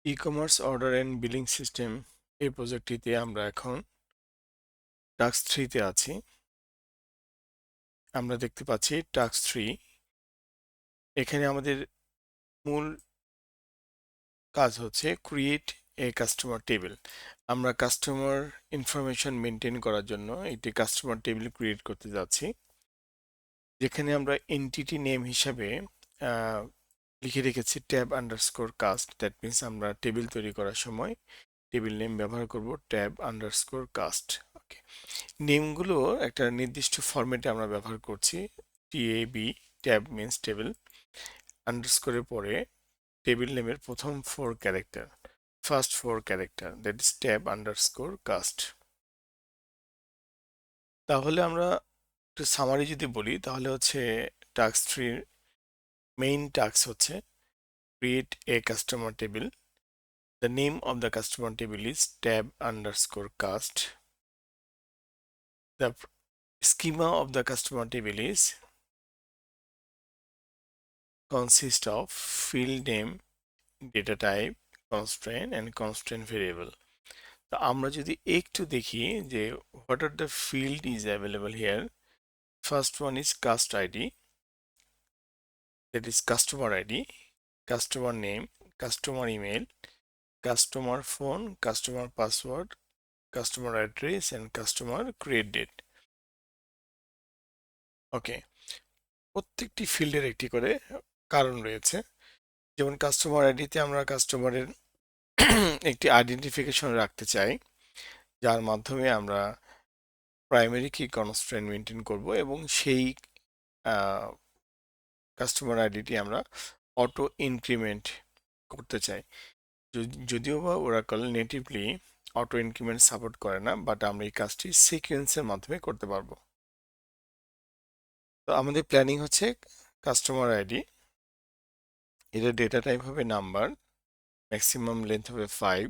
E-commerce order and billing system এই প্রজেক্টটিতে আমরা এখন টাস্ক 3 তে আছি। আমরা দেখতে পাচ্ছি টাস্ক 3। এখানে আমাদের মূল কাজ হচ্ছে ক্রিয়েট এ কাস্টমার টেবিল। আমরা কাস্টমার ইনফরমেশন মেনটেন করার জন্য একটি কাস্টমার টেবিল ক্রিয়েট করতে যাচ্ছি, যেখানে আমরা এন্টিটি নেম হিসাবে আহ, লিখে রেখেছি tab underscore cust. That means আমরা টেবিল তৈরি করার সময় টেবিল নেম ব্যবহার করব ট্যাব আন্ডারস্কোর কাস্ট। ওকে, নেমগুলো একটা নির্দিষ্ট ফরম্যাটে আমরা ব্যবহার করছি। টিএবি, ট্যাব মিনস টেবিল, আন্ডারস্কোরের পরে টেবিল নেমের প্রথম 4 character, first 4 character, that is tab underscore cust. তাহলে আমরা একটু সামারি যদি বলি, তাহলে হচ্ছে টাস্ক 3 মেইন টাস্ক হচ্ছে create a customer table. The name of the customer table is tab underscore cust. The schema of the customer table is consist of field name, data type, constraint and constraint variable. তো আমরা যদি একটু দেখি যে what are the field is available here. First one is cast ID, that is customer ID, customer name, customer email, customer phone, customer password, customer address and customer create date. ওকে, প্রত্যেকটি ফিল্ডের একটি করে কারণ রয়েছে। যেমন কাস্টমার আইডিতে আমরা কাস্টমারের একটি আইডেন্টিফিকেশন রাখতে চাই, যার মাধ্যমে আমরা প্রাইমারি কি কনস্ট্রেন্ট মেনটেন করব এবং সেই কাস্টমার আইডিটি আমরা অটো ইনক্রিমেন্ট করতে চাই। যদিও বা Oracle natively auto increment support করে না, বাট আমরা এই কাজটি সিকোয়েন্সের মাধ্যমে করতে পারবো। তো আমাদের প্ল্যানিং হচ্ছে কাস্টমার আইডি, এটা ডেটা টাইপ হবে নাম্বার, ম্যাক্সিমাম লেন্থ হবে 5।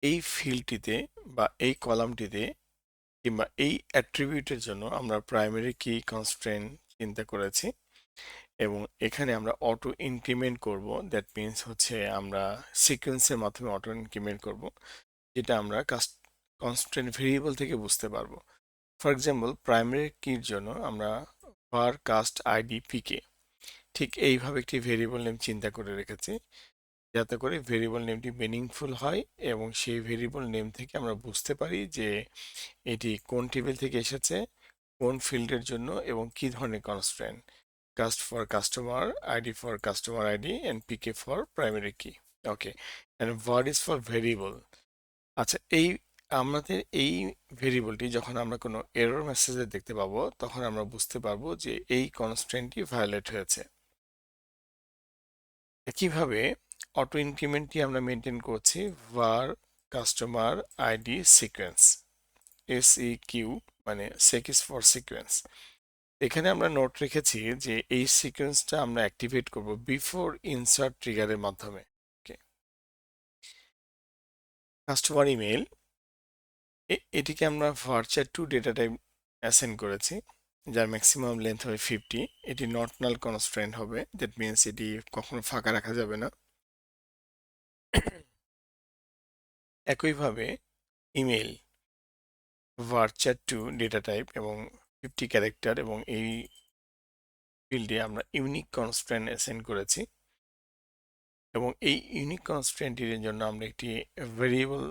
এই ফিল্ডটিতে বা এই কলামটিতে কিংবা এই অ্যাট্রিবিউটের জন্য আমরা প্রাইমারি কি কনস্ট্রেন্ট চিন্তা করেছি এবং এখানে আমরা অটো ইনক্রিমেন্ট করব। দ্যাট মিনস হচ্ছে আমরা সিকোয়েন্সের মাধ্যমে অটো ইনক্রিমেন্ট করব, যেটা আমরা কনস্ট্রেন্ট ভেরিয়েবল থেকে বুঝতে পারবো। ফর এক্সাম্পল, প্রাইমারি কির জন্য আমরা var কাস্ট আইডি পিকে ঠিক এইভাবে একটি ভেরিয়েবল নেম চিন্তা করে রেখেছি, যাতে করে ভেরিয়েবল নেমটি মিনিংফুল হয় এবং সেই ভেরিয়েবল নেম থেকে আমরা বুঝতে পারি যে এটি কোন টেবিল থেকে এসেছে, কোন ফিল্ডের জন্য এবং কি ধরনের constraint. Cust for customer ID, for customer ID and PK for primary key. Okay, and var is for variable. আচ্ছা, আমাদের এই ভেরিয়েবলটি যখন আমরা কোনো এরর মেসেজে দেখতে পাবো, তখন আমরা বুঝতে পারবো যে এই কনস্ট্রেন্টটি ভায়োলেট হয়েছে। একইভাবে অটো ইনক্রিমেন্টটি আমরা মেনটেন করছি var customer ID sequence, SEQ, মানে sec is for sequence। এখানে আমরা নোট রেখেছি যে এই সিকোয়েন্সটা আমরা অ্যাক্টিভেট করব বিফোর ইনসার্ট ট্রিগারের মাধ্যমে। ওকে, কাস্টমার ইমেল, এটিকে আমরা varchar2 ডেটা টাইপ অ্যাসাইন করেছি, যার ম্যাক্সিমাম লেন্থ হবে 50। এটি নট নাল কনস্ট্রেন্ট হবে, দ্যাট মিনস এটি কখনো ফাঁকা রাখা যাবে না। একইভাবে ইমেল varchar2 ডেটা টাইপ এবং 50 ক্যারেক্টার, এবং এই ফিল্ডে আমরা ইউনিক কনস্ট্রেন্ট অ্যাসাইন করেছি এবং এই ইউনিক কনস্ট্রেন্টের জন্য আমরা একটি ভেরিয়েবল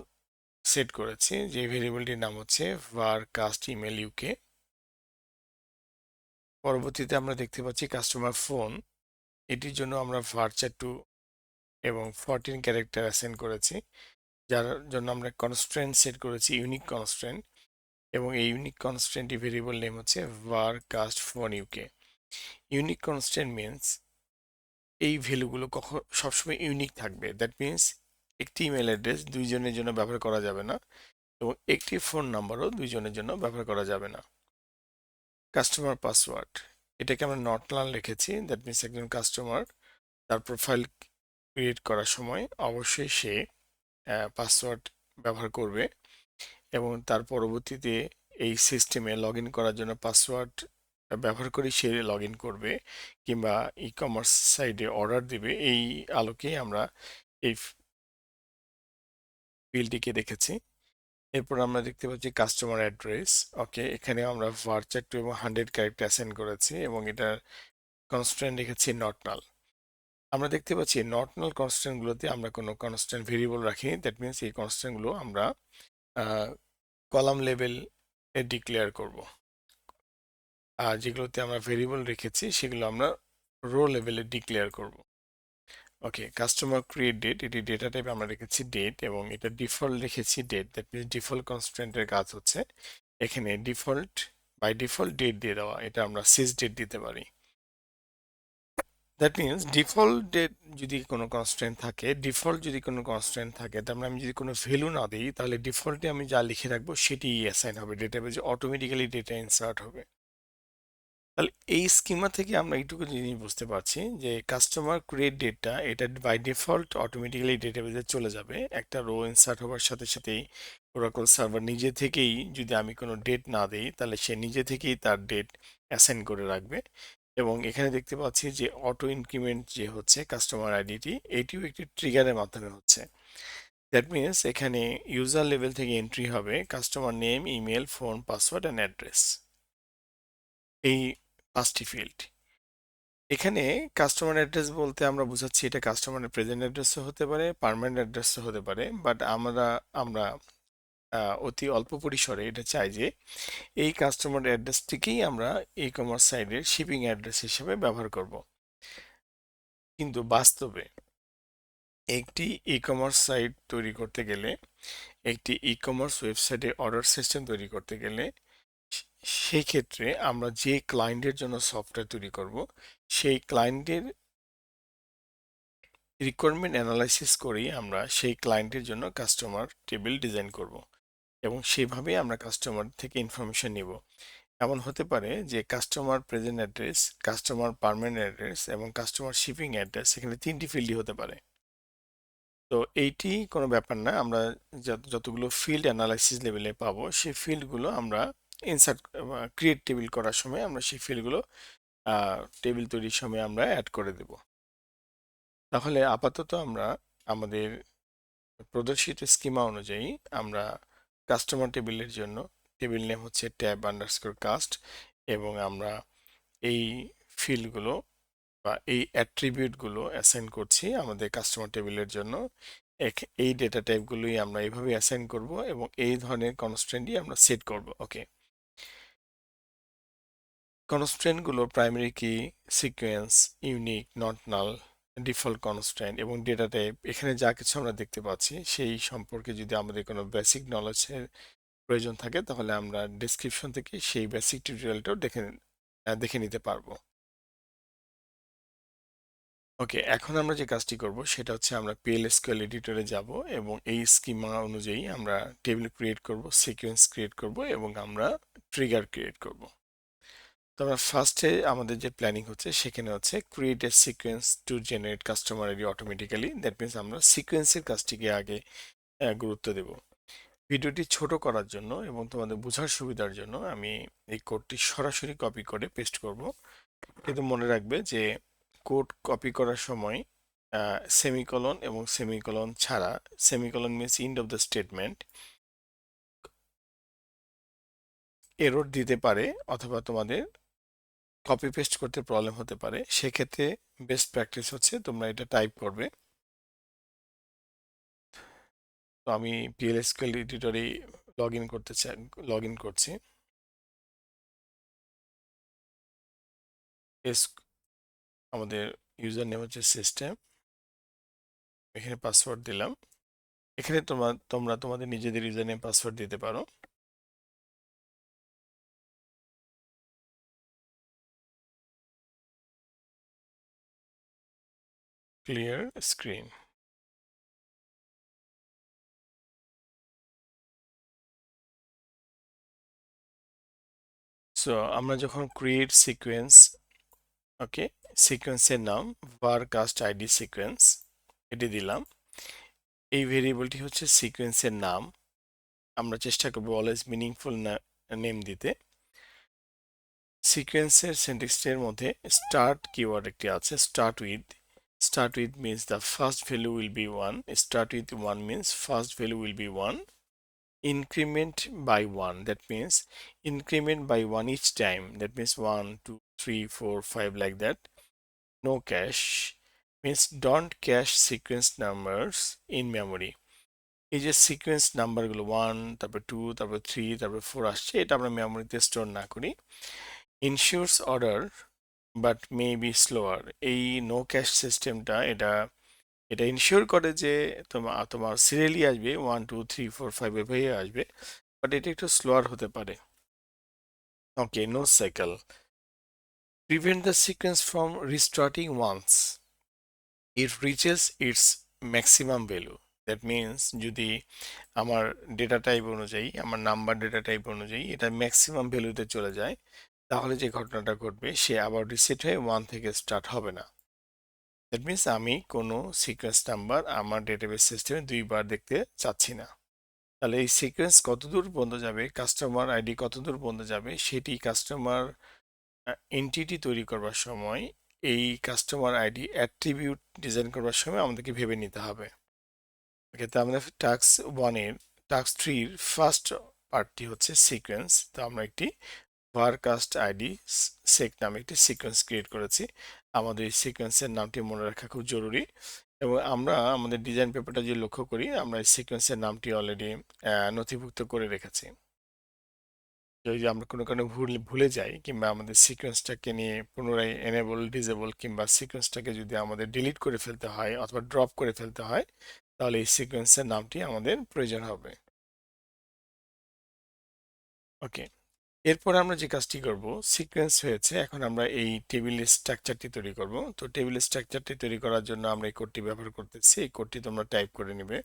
সেট করেছি, যে ভেরিয়েবলটির নাম হচ্ছে var cast email uk। পরবর্তীতে আমরা দেখতে পাচ্ছি কাস্টমার ফোন, এটির জন্য আমরা varchar2 এবং 14 ক্যারেক্টার অ্যাসাইন করেছি, যার জন্য আমরা কনস্ট্রেন্ট সেট করেছি ইউনিক কনস্ট্রেন্ট, এবং এই ইউনিক কনস্ট্রেন্টটি ভেরিয়েবল নেম হচ্ছে var cast phone uk। Unique constraint means এই ভ্যালুগুলো কখন সবসময় ইউনিক থাকবে। দ্যাট মিনস একটি ইমেল অ্যাড্রেস দুইজনের জন্য ব্যবহার করা যাবে না এবং একটি ফোন নাম্বারও দুইজনের জন্য ব্যবহার করা যাবে না। কাস্টমার পাসওয়ার্ড, এটাকে আমরা নট নাল রেখেছি। দ্যাট মিনস একজন কাস্টমার তার প্রোফাইল ক্রিয়েট করার সময় অবশ্যই সে পাসওয়ার্ড ব্যবহার করবে এবং তার পরবর্তীতে এই সিস্টেমে লগ ইন করার জন্য পাসওয়ার্ড ব্যবহার করি সে লগ ইন করবে কিংবা ই কমার্স সাইটে অর্ডার দিবে, এই আলোকেই আমরা এই ফিল্ডটিকে রেখেছি। এরপর আমরা দেখতে পাচ্ছি কাস্টমার অ্যাড্রেস। ওকে, এখানে আমরা ভার্চার টু এবং 100 ক্যারেক্টার অ্যাসাইন করেছি এবং এটার কনস্ট্যান্ট রেখেছি নট নাল। আমরা দেখতে পাচ্ছি নট নাল কনস্ট্যান্টগুলোতে আমরা কোনো কনস্ট্যান্ট ভেরিয়েবল রাখিনি। দ্যাট মিনস এই কনস্ট্যান্টগুলো আমরা কলাম লেভেল এ ডিক্লেয়ার করব। আর যেগুলোতে আমরা ভেরিয়েবল রেখেছি সেগুলো আমরা রো লেভেলে ডিক্লেয়ার করব। ওকে, কাস্টমার ক্রিয়েট ডেট, এটি ডেটা টাইপ আমরা রেখেছি ডেট এবং এটা ডিফল্ট রেখেছি ডেট। দ্যাট মিনস ডিফল্ট কনস্ট্যান্টের কাজ হচ্ছে এখানে ডিফল্ট বাই ডিফল্ট ডেট দিয়ে দেওয়া, এটা আমরা সিজ ডেট দিতে পারি। দ্যাট মিনস ডিফল্ট ডেট যদি কোনো কনস্ট্যান্ট থাকে, ডিফল্ট যদি কোনো কনস্ট্যান্ট থাকে, তার মানে আমি যদি কোনো ভ্যালু না দিই তাহলে ডিফল্টে আমি যা লিখে রাখবো সেটি অ্যাসাইন হবে, ডেটাবেজে অটোমেটিক্যালি ডেটা ইনসার্ট হবে। তাহলে এই স্কিমা থেকে আমরা এইটুকু জিনিস বুঝতে পারছি যে কাস্টমার ক্রিয়েট ডেটটা এটা বাই ডিফল্ট অটোমেটিক্যালি ডেটাবেজে চলে যাবে। একটা রো ইনসার্ট হওয়ার সাথে সাথেই ওরাকল সার্ভার নিজে থেকেই, যদি আমি কোনো ডেট না দিই তাহলে সে নিজে থেকেই তার ডেট অ্যাসাইন করে রাখবে। এবং এখানে দেখতে পাচ্ছি যে অটো ইনক্রিমেন্ট যে হচ্ছে কাস্টমার আইডিটি, এটিও একটি ট্রিগারের মাধ্যমে হচ্ছে। দ্যাট মিনস এখানে ইউজার লেভেল থেকে এন্ট্রি হবে customer name, email, phone, password and address, এই 5টি ফিল্ড। এখানে কাস্টমার অ্যাড্রেস বলতে আমরা বোঝাচ্ছি এটা কাস্টমারের প্রেজেন্ট অ্যাড্রেসও হতে পারে, পার্মানেন্ট অ্যাড্রেসও হতে পারে, বাট আমরা অতি অল্প পরিসরে এটা চাই যে এই কাস্টমার অ্যাড্রেসটিকেই আমরা ই কমার্স সাইটের শিপিং অ্যাড্রেস হিসেবে ব্যবহার করব। কিন্তু বাস্তবে একটি ই কমার্স সাইট তৈরি করতে গেলে, একটি ই কমার্স ওয়েবসাইটে অর্ডার সিস্টেম তৈরি করতে গেলে সেই ক্ষেত্রে আমরা যে ক্লায়েন্টের জন্য সফটওয়্যার তৈরি করব সেই ক্লায়েন্টের রিকোয়ারমেন্ট অ্যানালাইসিস করেই আমরা সেই ক্লায়েন্টের জন্য কাস্টমার টেবিল ডিজাইন করব এবং সেভাবেই আমরা কাস্টমার থেকে ইনফরমেশন নিব। এমন হতে পারে যে customer present address, customer permanent address এবং কাস্টমার শিপিং অ্যাড্রেস, এখানে 3টি ফিল্ডই হতে পারে। তো এইটি কোনো ব্যাপার না, আমরা যতগুলো ফিল্ড অ্যানালাইসিস লেভেলে পাবো সেই ফিল্ডগুলো আমরা ইনসার্ট ক্রিয়েট টেবিল করার সময় আমরা সেই ফিল্ডগুলো টেবিল তৈরির সময় আমরা অ্যাড করে দেব। তাহলে আপাতত আমরা আমাদের প্রদর্শিত স্কিমা অনুযায়ী আমরা কাস্টমার টেবিলের জন্য টেবিল নেম হচ্ছে ট্যাব আন্ডারস্কোর কাস্ট এবং আমরা এই ফিল্ডগুলো বা এই অ্যাট্রিবিউটগুলো অ্যাসাইন করছি আমাদের কাস্টমার টেবিলের জন্য। এই ডেটা টাইপগুলোই আমরা এইভাবে অ্যাসাইন করব এবং এই ধরনের কনস্ট্রেন্টই আমরা সেট করব। ওকে, কনস্ট্রেন্টগুলো প্রাইমারি কি, sequence, unique, not null, default constraint এবং ডেটা টাইপ, এখানে যা কিছু আমরা দেখতে পাচ্ছি সেই সম্পর্কে যদি আমাদের কোনো বেসিক নলেজের প্রয়োজন থাকে তাহলে আমরা ডেসক্রিপশন থেকে সেই বেসিক টিউটোরিয়ালটাও দেখে নিতে পারবো। ওকে, এখন আমরা যে কাজটি করব সেটা হচ্ছে আমরা PL/SQL এডিটরে যাব এবং এই স্কিমা অনুযায়ী আমরা টেবিল ক্রিয়েট করব, সিকোয়েন্স ক্রিয়েট করব এবং আমরা ট্রিগার ক্রিয়েট করব। তো আমরা ফার্স্টে আমাদের যে প্ল্যানিং হচ্ছে সেখানে হচ্ছে create A sequence to generate customer ID automatically. That means আমরা সিকোয়েন্সের কাজটিকে আগে গুরুত্ব দেব। ভিডিওটি ছোট করার জন্য এবং তোমাদের বোঝার সুবিধার জন্য আমি এই কোডটি সরাসরি কপি করে পেস্ট করব। কিন্তু মনে রাখবে যে কোড কপি করার সময় সেমিকলন এবং সেমিকলন ছাড়া, semicolon means and of the statement, error দিতে পারে অথবা তোমাদের কপি পেস্ট করতে প্রবলেম হতে পারে। সেক্ষেত্রে বেস্ট প্র্যাকটিস হচ্ছে তোমরা এটা টাইপ করবে। তো আমি PL/SQL এডিটরে লগ ইন করতে চাই, লগ ইন করছি। আমাদের ইউজার নেম হচ্ছে সিস্টেম, এখানে পাসওয়ার্ড দিলাম। এখানে তোমরা তোমাদের নিজেদের ইউজার নেম পাসওয়ার্ড দিতে পারো। Clear screen. সো আমরা যখন ক্রিয়েট সিকোয়েন্স, ওকে, সিকোয়েন্সের নাম var cast id সিকোয়েন্স, এটি দিলাম। এই ভেরিয়েবলটি হচ্ছে সিকোয়েন্সের নাম, আমরা চেষ্টা করবো অলওয়েজ মিনিংফুল নেম দিতে। সিকোয়েন্সের সিনট্যাক্সের মধ্যে স্টার্ট কিওয়ার্ড একটি আছে, start with means the first value will be 1, start with 1 means first value will be 1, increment by 1 that means increment by 1 each time, that means 1 2 3 4 5 like that. No cache means don't cache sequence numbers in memory. এই যে sequence নাম্বারগুলো 1 তারপর 2 তারপর 3 তারপর 4 আসছে, এটা আমরা মেমোরিতে store না করি। Ensures order but may be slower, এই নো ক্যাশ সিস্টেমটা এটা এটা ইনশিওর করে যে তোমার সিরিয়ালি আসবে 1 2 3 4 5 এভাবে আসবে, বাট এটা একটু স্লোয়ার হতে পারে। Okay, no cycle prevent the sequence from restarting once it reaches its maximum value. That means যদি আমার ডেটা টাইপ অনুযায়ী, আমার নাম্বার ডেটা টাইপ অনুযায়ী এটা ম্যাক্সিমাম ভ্যালুতে চলে যায়, তাহলে যে ঘটনাটা ঘটবে সে আবার রিসেট হয়ে 1 থেকে স্টার্ট হবে না। দ্যাট মিনস আমি কোনো সিকোয়েন্স নাম্বার আমার ডেটাবেস সিস্টেমে দুইবার দেখতে চাচ্ছি না। তাহলে এই সিকোয়েন্স কতদূর পর্যন্ত যাবে, কাস্টমার আইডি কতদূর পর্যন্ত যাবে, সেটি কাস্টমার এন্টিটি তৈরি করবার সময়, এই কাস্টমার আইডি অ্যাট্রিবিউট ডিজাইন করবার সময় আমাদেরকে ভেবে নিতে হবে। ওকে, তো আমাদের টাস্ক 3-র ফার্স্ট পার্টটি হচ্ছে সিকোয়েন্স। তো আমরা একটি varcast id sec নামে একটি সিকোয়েন্স ক্রিয়েট করেছি। আমাদের এই সিকোয়েন্সের নামটি মনে রাখা খুব জরুরি, এবং আমরা আমাদের ডিজাইন পেপারটা যদি লক্ষ্য করি, আমরা এই সিকোয়েন্সের নামটি অলরেডি নথিভুক্ত করে রেখেছি। যদি আমরা কোনো কারণে ভুলে যাই, কিংবা আমাদের সিকোয়েন্সটাকে নিয়ে পুনরায় এনেবল ডিসেবল, কিংবা সিকোয়েন্সটাকে যদি আমাদের ডিলিট করে ফেলতে হয় অথবা ড্রপ করে ফেলতে হয়, তাহলে এই সিকোয়েন্সের নামটি আমাদের প্রয়োজন হবে। ওকে, এরপর আমরা যে কাজটি করব, সিকোয়েন্স হয়েছে, এখন আমরা এই টেবিলের স্ট্রাকচারটি তৈরি করব। তো টেবিলের স্ট্রাকচারটি তৈরি করার জন্য আমরা এই কোডটি ব্যবহার করতেছি। এই কোডটি তোমরা টাইপ করে নেবে।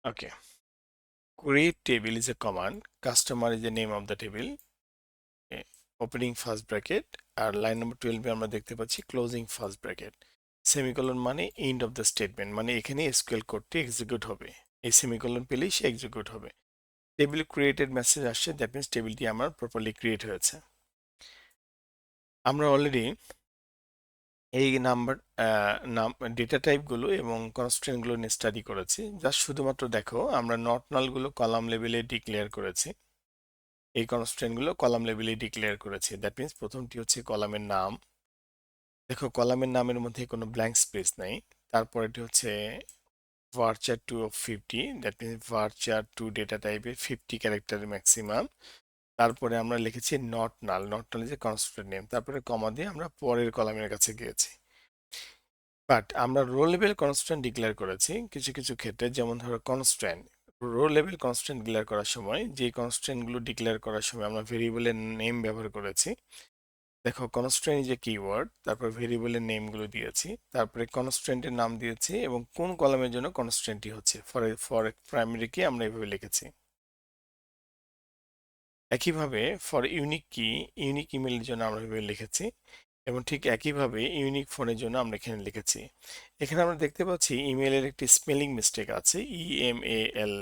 ওকে, create table is a command, customer is the name of the table, opening first bracket, আর লাইন নম্বর 12 আমরা দেখতে পাচ্ছি ক্লোজিং ফার্স্ট ব্র্যাকেট, সেমিকোলন মানে এন্ড অফ দ্য স্টেটমেন্ট, মানে এখানে এসকিউএল কোডটি এক্সিকিউট হবে। এই সেমিকোলন পেলেই সে এক্সিকিউট হবে। টেবিল ক্রিয়েটেড মেসেজ আসছে, দ্যাট মিনস টেবিলটি আমার প্রপারলি ক্রিয়েট হয়েছে। আমরা অলরেডি এই ডেটা টাইপগুলো এবং কনস্ট্রেন্টগুলো নিয়ে স্টাডি করেছি। জাস্ট শুধুমাত্র দেখো, আমরা নট নালগুলো কলাম লেভেলে ডিক্লেয়ার করেছি, এই কনস্ট্রেন্টগুলো কলাম লেভেলে ডিক্লেয়ার করেছি। দ্যাট মিনস প্রথমটি হচ্ছে কলামের নাম। দেখো, কলামের নামের মধ্যে কোনো ব্ল্যাঙ্ক স্পেস নাই। তারপরেটি হচ্ছে varchar2 of 50, that means varchar2 data টাইপের 50 ক্যারেক্টার ম্যাক্সিমাম। তারপরে আমরা লিখেছি নট নাল যে কনস্ট্রেন্ট নেম, তারপরে কমা দিয়ে আমরা পরের কলামের কাছে গিয়েছি। বাট আমরা রো লেভেল কনস্ট্যান্ট ডিক্লেয়ার করেছি কিছু কিছু ক্ষেত্রে, যেমন ধরো constant, row level constant declare করার সময় যে কনস্ট্যান্টগুলো ডিক্লেয়ার করার সময় আমরা ভেরিয়েবলের নেম ব্যবহার করেছি। দেখো, কনস্ট্যান্ট যে কিওয়ার্ড, তারপর ভেরিয়েবলের নেমগুলো দিয়েছি, তারপরে কনস্ট্যান্টের নাম দিয়েছি এবং কোন কলামের জন্য কনস্ট্যান্টটি হচ্ছে। ফর প্রাইমারি কি আমরা এভাবে লিখেছি। একইভাবে ফর ইউনিক ইমেলের জন্য আমরা এভাবে লিখেছি, এবং ঠিক একইভাবে ইউনিক ফোনের জন্য আমরা এখানে লিখেছি। এখানে আমরা দেখতে পাচ্ছি ইমেলের একটি স্পেলিং মিস্টেক আছে, ইএমএএল,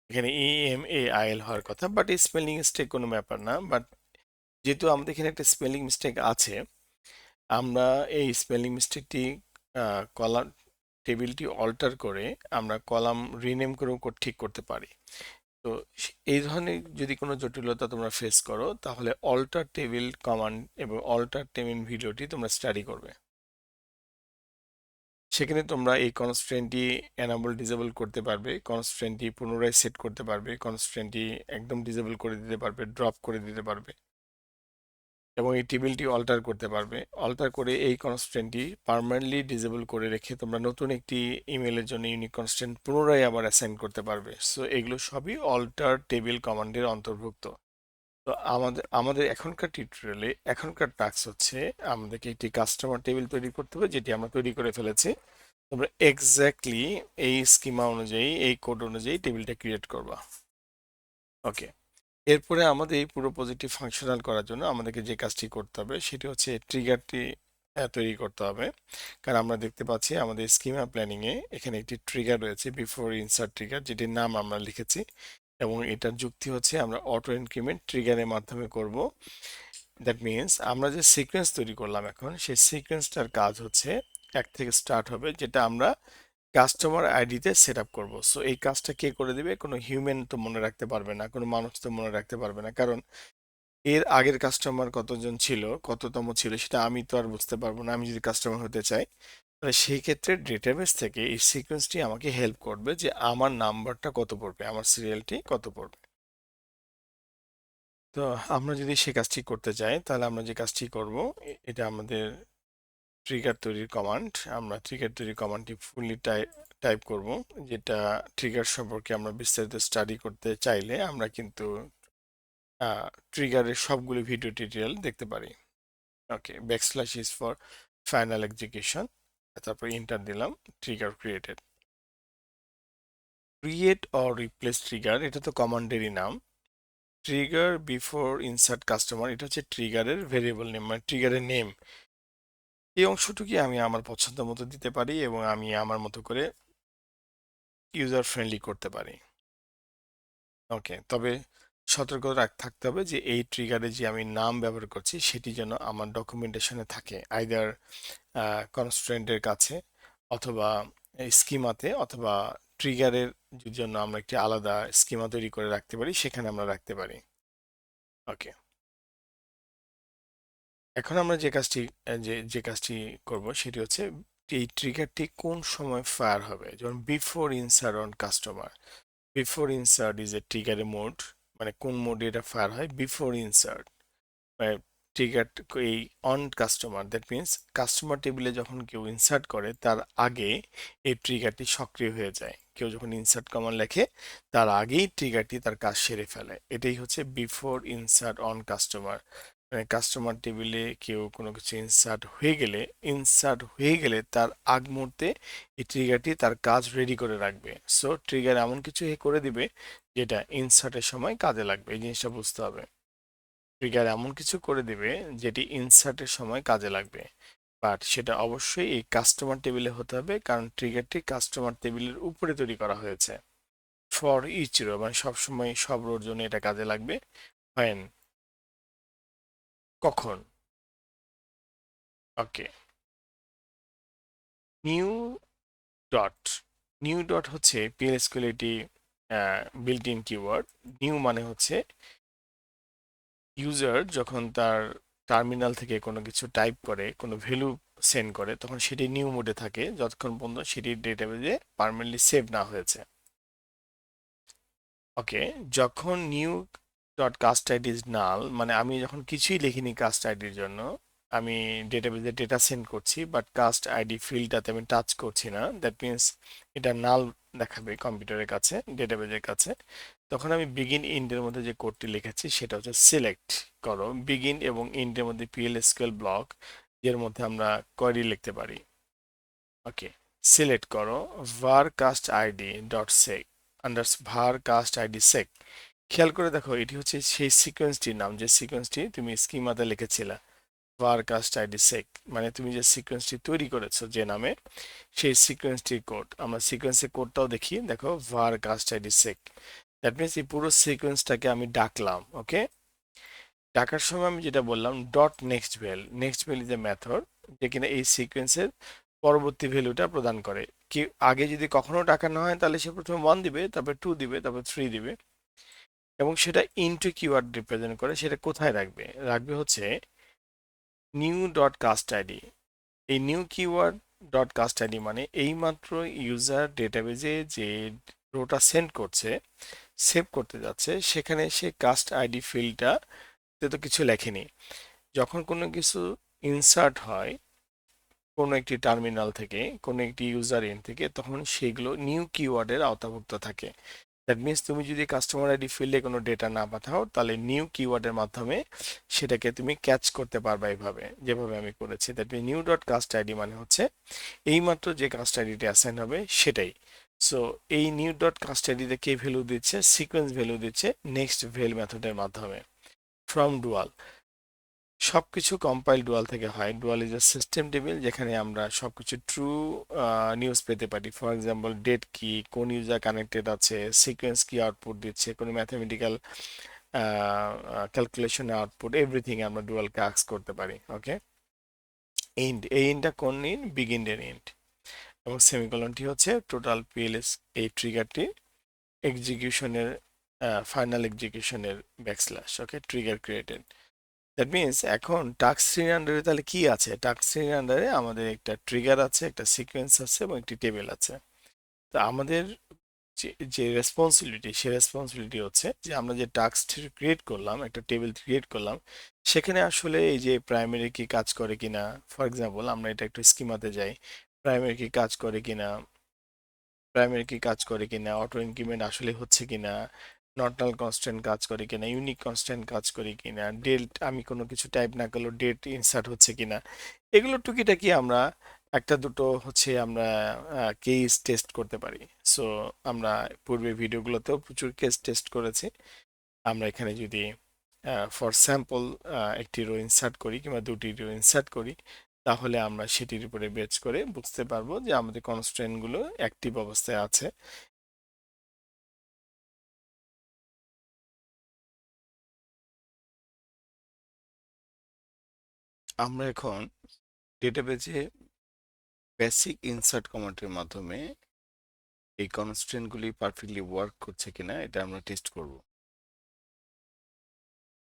এখানে ইএমএআইএল হওয়ার কথা, বাট এই স্পেলিং মিস্টেক কোনো ব্যাপার না। বাট যেহেতু আমাদের এখানে একটা স্পেলিং মিস্টেক আছে, আমরা এই স্পেলিং মিস্টেকটি কলাম টেবিলটি অল্টার করে আমরা কলাম রিনেম করেও ঠিক করতে পারি। তো এই ধরনের যদি কোনো জটিলতা তোমরা ফেস করো, তাহলে অল্টার টেবিল কমান্ড এবং অল্টার টেবিল ভিডিওটি তোমরা স্টাডি করবে। সেখানে তোমরা এই কনস্ট্রেন্টটি এনাবল ডিসেবল করতে পারবে, কনস্ট্রেন্টটি পুনরায় সেট করতে পারবে, কনস্ট্রেন্টটি একদম ডিসেবল করে দিতে পারবে, ড্রপ করে দিতে পারবে, এবং এই টেবিলটি অল্টার করতে পারবে। অল্টার করে এই কনস্ট্রেন্টটি পার্মানেন্টলি ডিসেবল করে রেখে তোমরা নতুন একটি ইমেলের জন্য ইউনিক কনস্ট্রেন্ট পুনরায় আবার অ্যাসাইন করতে পারবে। সো এগুলো সবই অল্টার টেবিল কমান্ডের অন্তর্ভুক্ত। তো আমাদের এখনকার টিউটোরিয়ালে এখনকার টাস্ক হচ্ছে আমাদেরকে একটি কাস্টমার টেবিল তৈরি করতে হবে, যেটি আমরা তৈরি করে ফেলেছি। তোমরা এক্স্যাক্টলি এই স্কিমা অনুযায়ী, এই কোড অনুযায়ী টেবিলটা ক্রিয়েট করবা। ওকে, এরপরে আমাদের এই পুরো প্রজেক্টটি ফাংশনাল করার জন্য আমাদেরকে যে কাজটি করতে হবে সেটি হচ্ছে ট্রিগারটি তৈরি করতে হবে। কারণ আমরা দেখতে পাচ্ছি আমাদের স্কিমা প্ল্যানিং এ এখানে একটি ট্রিগার রয়েছে, বিফোর ইনসার্ট ট্রিগার, যেটির নাম আমরা লিখেছি, এবং এটার যুক্তি হচ্ছে আমরা অটো ইনক্রিমেন্ট ট্রিগারের মাধ্যমে করব। দ্যাট মিনস আমরা যে সিকোয়েন্স তৈরি করলাম এখন, সেই সিকোয়েন্সটার কাজ হচ্ছে এক থেকে স্টার্ট হবে, যেটা আমরা কাস্টমার আইডিতে সেট আপ করবো। সো এই কাজটা কে করে দিবে? কোনো হিউম্যান তো মনে রাখতে পারবে না, কোনো মানুষ তো মনে রাখতে পারবে না, কারণ এর আগের কাস্টমার কতজন ছিল, কততম ছিল, সেটা আমি তো আর বুঝতে পারবো না আমি যদি কাস্টমার হতে চাই। তাহলে সেই ক্ষেত্রে ডেটাবেস থেকে এই সিকোয়েন্সটি আমাকে হেল্প করবে যে আমার নাম্বারটা কত পড়বে, আমার সিরিয়ালটি কত পড়বে। তো আমরা যদি সে কাজটি করতে চাই, তাহলে আমরা যে কাজটি করব, এটা আমাদের ট্রিগার তৈরির কমান্ড। আমরা ট্রিগার তৈরির কমান্ডটি ফুললি টাইপ করব, যেটা ট্রিগার সম্পর্কে আমরা বিস্তারিত স্টাডি করতে চাইলে আমরা কিন্তু ট্রিগারের সবগুলো ভিডিও টিউটোরিয়াল দেখতে পারি। Okay, backslash is for final execution, তারপর এন্টার দিলাম, trigger created. Create or replace trigger, এটা তো কমান্ডেরই নাম। ট্রিগার বিফোর ইনসার্ট কাস্টমার, এটা হচ্ছে ট্রিগারের ভেরিয়েবল নেম, মানে ট্রিগারের নেম। এই অংশটুকু আমি আমার পছন্দ মতো দিতে পারি এবং আমি আমার মতো করে ইউজার ফ্রেন্ডলি করতে পারি। ওকে, তবে সতর্ক থাকতে হবে যে এই ট্রিগারে যে আমি নাম ব্যবহার করছি সেটি যেন আমার ডকুমেন্টেশনে থাকে, আইদার কনস্ট্রেন্টের কাছে, অথবা স্কিমাতে, অথবা ট্রিগারের জন্য আমরা একটি আলাদা স্কিমা তৈরি করে রাখতে পারি, সেখানে আমরা রাখতে পারি। ওকে, এখন আমরা যে কাজটি যে কাজটি করব সেটি হচ্ছে এই ট্রিগারটি কোন সময় ফায়ার হবে। যেমন before insert on customer, before insert is a ট্রিগারের মোড, মানে কোন মোডে এটা ফায়ার হয়? বিফোর ইনসার্ট, মানে ট্রিগার এই on customer, that means customer টেবিলে যখন কেউ ইনসার্ট করে তার আগে এই ট্রিগারটি সক্রিয় হয়ে যায়। কেউ যখন ইনসার্ট কমান্ড লেখে তার আগেই ট্রিগারটি তার কাজ সেরে ফেলে। এটাই হচ্ছে বিফোর ইনসার্ট অন কাস্টমার, মানে কাস্টমার টেবিলে কেউ কোনো কিছু ইনসার্ট হয়ে গেলে তার আগ মুহূর্তে এই ট্রিগারটি তার কাজ রেডি করে রাখবে। সো ট্রিগার এমন কিছু করে দিবে যেটা ইনসার্টের সময় কাজে লাগবে, এই জিনিসটা বুঝতে হবে। ট্রিগার এমন কিছু করে দিবে যেটি ইনসার্টের সময় কাজে লাগবে, বাট সেটা অবশ্যই এই কাস্টমার টেবিলে হতে হবে, কারণ ট্রিগারটি কাস্টমার টেবিলের উপরে তৈরি করা হয়েছে। ফর ইচ রো, মানে সবসময় সব রোর জন্য এটা কাজে লাগবে। when, কখন। ওকে, নিউ ডট, নিউ ডট হচ্ছে পিএলএসকিউএল এটি বিল্ট ইন কিওয়ার্ড। নিউ মানে হচ্ছে ইউজার যখন তার টার্মিনাল থেকে কোনো কিছু টাইপ করে, কোনো ভ্যালু সেন্ড করে, তখন সেটি নিউ মোডে থাকে যতক্ষণ পর্যন্ত সেটি ডেটাবেজে পার্মানেন্টলি সেভ না হয়েছে। ওকে, যখন new dot caste ID is null, মানে আমি যখন কিছুই লিখিনি কাস্ট আইডির জন্য, আমি ডেটাবেজে ডেটা সেন্ড করছি বাট কাস্ট আইডি ফিল্ডটাতে আমি টাচ করছি না, দ্যাট মিনস এটা নাল দেখাবে কম্পিউটারের কাছে, ডেটাবেজের কাছে। তখন আমি বিগিন ইন্ডের মধ্যে যে কোডটি লিখেছি সেটা হচ্ছে সিলেক্ট করো বিগিন এবং ইন্ডের মধ্যে পিএলএসকিউএল ব্লক, এর মধ্যে আমরা কোয়েরি লিখতে পারি। ওকে, সিলেক্ট করো var cast id ডট সেক under var cast id sec। খেয়াল করে দেখো এটি হচ্ছে সেই সিকোয়েন্সটির নাম, যে সিকোয়েন্সটি তুমি স্কিমাতে লিখেছিলে, var cast id sec, মানে তুমি যে সিকোয়েন্সটি তৈরি করেছো যে নামে, সেই সিকোয়েন্সটির কোড। আমরা সিকোয়েন্সের কোডটাও দেখি, দেখো var cast id sec, that means এই পুরো সিকোয়েন্সটাকে আমি ডাকলাম। ওকে, ডাকার সময় আমি যেটা বললাম dot next val is a method, যে কিনা এই সিকোয়েন্সের পরবর্তী ভ্যালুটা প্রদান করে। কি আগে যদি কখনো টাকা না হয় তাহলে সে প্রথমে 1 দিবে, তারপর 2 দিবে, তারপর 3 দিবে, এবং সেটা ইনটু কিওয়ার্ড রিপ্রেজেন্ট করে। সেটা কোথায় রাখবে? রাখবে হচ্ছে নিউ ডট কাস্ট আইডি। এই new keyword dot caste ID মানে এইমাত্র ইউজার ডেটাবেজে যে রোটা সেন্ড করছে, সেভ করতে যাচ্ছে, সেখানে সে কাস্ট আইডি ফিল্ডটা তো কিছু লেখেনি। যখন কোনো কিছু ইনসার্ট হয় কোনো একটি টার্মিনাল থেকে, কোনো একটি ইউজার এন্ড থেকে, তখন সেগুলো নিউ কিওয়ার্ডের আওতাভুক্ত থাকে। দ্যাট মিনস তুমি যদি কাস্টমার আইডি ফিল্ডে কোনো ডেটা না পাঠাও, তাহলে নিউ কিওয়ার্ডের মাধ্যমে সেটাকে তুমি ক্যাচ করতে পারবে এইভাবে, যেভাবে আমি করেছি। That means new dot caste ID মানে হচ্ছে এইমাত্র যে কাস্ট আইডিটা অ্যাসাইন হবে সেটাই। সো এই নিউ ডট কাস্ট আইডিতে কে ভ্যালু দিচ্ছে? সিকোয়েন্স ভ্যালু দিচ্ছে নেক্সট ভ্যাল মেথডের মাধ্যমে, ফ্রম ডুয়াল। সবকিছু কম্পাইল ডুয়াল থেকে হয়। Dual is a system table যেখানে আমরা সবকিছু ট্রু নিউজ পেতে পারি। ফর এক্সাম্পল ডেট কি, কোন ইউজার কানেক্টেড আছে, সিকোয়েন্স কি আউটপুট দিচ্ছে, কোনো ম্যাথমেটিক্যাল ক্যালকুলেশনের আউটপুট, এভরিথিং আমরা ডুয়ালকে আক্স করতে পারি। ওকে, এন্ড এই এন্ডটা কোন এন্ড? বিগিন এর এন্ড। এবং সেমিকোলনটি হচ্ছে টোটাল পিএলএস এই ট্রিগারটি এক্সিকিউশনের ফাইনাল এক্সিকিউশনের backslash. Okay, trigger created. That means এখন টাস্ক ট্রির আন্ডারে তাহলে কি আছে? টাস্ক ট্রির আন্ডারে আমাদের একটা ট্রিগার আছে, একটা সিকোয়েন্স আছে এবং একটি টেবিল আছে। তো আমাদের যে যে রেসপন্সিবিলিটি, সে রেসপন্সিবিলিটি হচ্ছে যে আমরা যে টাস্ক ক্রিয়েট করলাম, একটা টেবিল ক্রিয়েট করলাম, সেখানে আসলে এই যে প্রাইমারি কি কাজ করে কিনা, ফর এক্সাম্পল আমরা এটা একটু স্কিমাতে যাই, প্রাইমারি কি কাজ করে কিনা, প্রাইমারি কি কাজ করে কিনা, অটো ইনক্রিমেন্ট আসলে হচ্ছে কিনা, নর্মাল কনস্ট্যান্ট কাজ করে কিনা, ইউনিক কনস্ট্যান্ট কাজ করে কিনা, ডেট আমি কোনো কিছু টাইপ না করলেও ডেট ইনসার্ট হচ্ছে কিনা, এগুলো টুকিটাকি আমরা একটা দুটো হচ্ছে আমরা কেস টেস্ট করতে পারি। সো আমরা পূর্বে ভিডিওগুলোতেও প্রচুর কেস টেস্ট করেছি। আমরা এখানে যদি ফর স্যাম্পল একটি রো ইনসার্ট করি কিংবা দুটি রো ইনসার্ট করি, তাহলে আমরা সেটির উপরে বেচ করে বুঝতে পারবো যে আমাদের কনস্ট্রেন্ট গুলো অ্যাক্টিভ অবস্থায় আছে। আমরা এখন ডেটাবেজে বেসিক ইনসার্ট কমান্ডের মাধ্যমে এই কনস্ট্রেন্ট গুলি পারফেক্টলি ওয়ার্ক করছে কিনা এটা আমরা টেস্ট করব।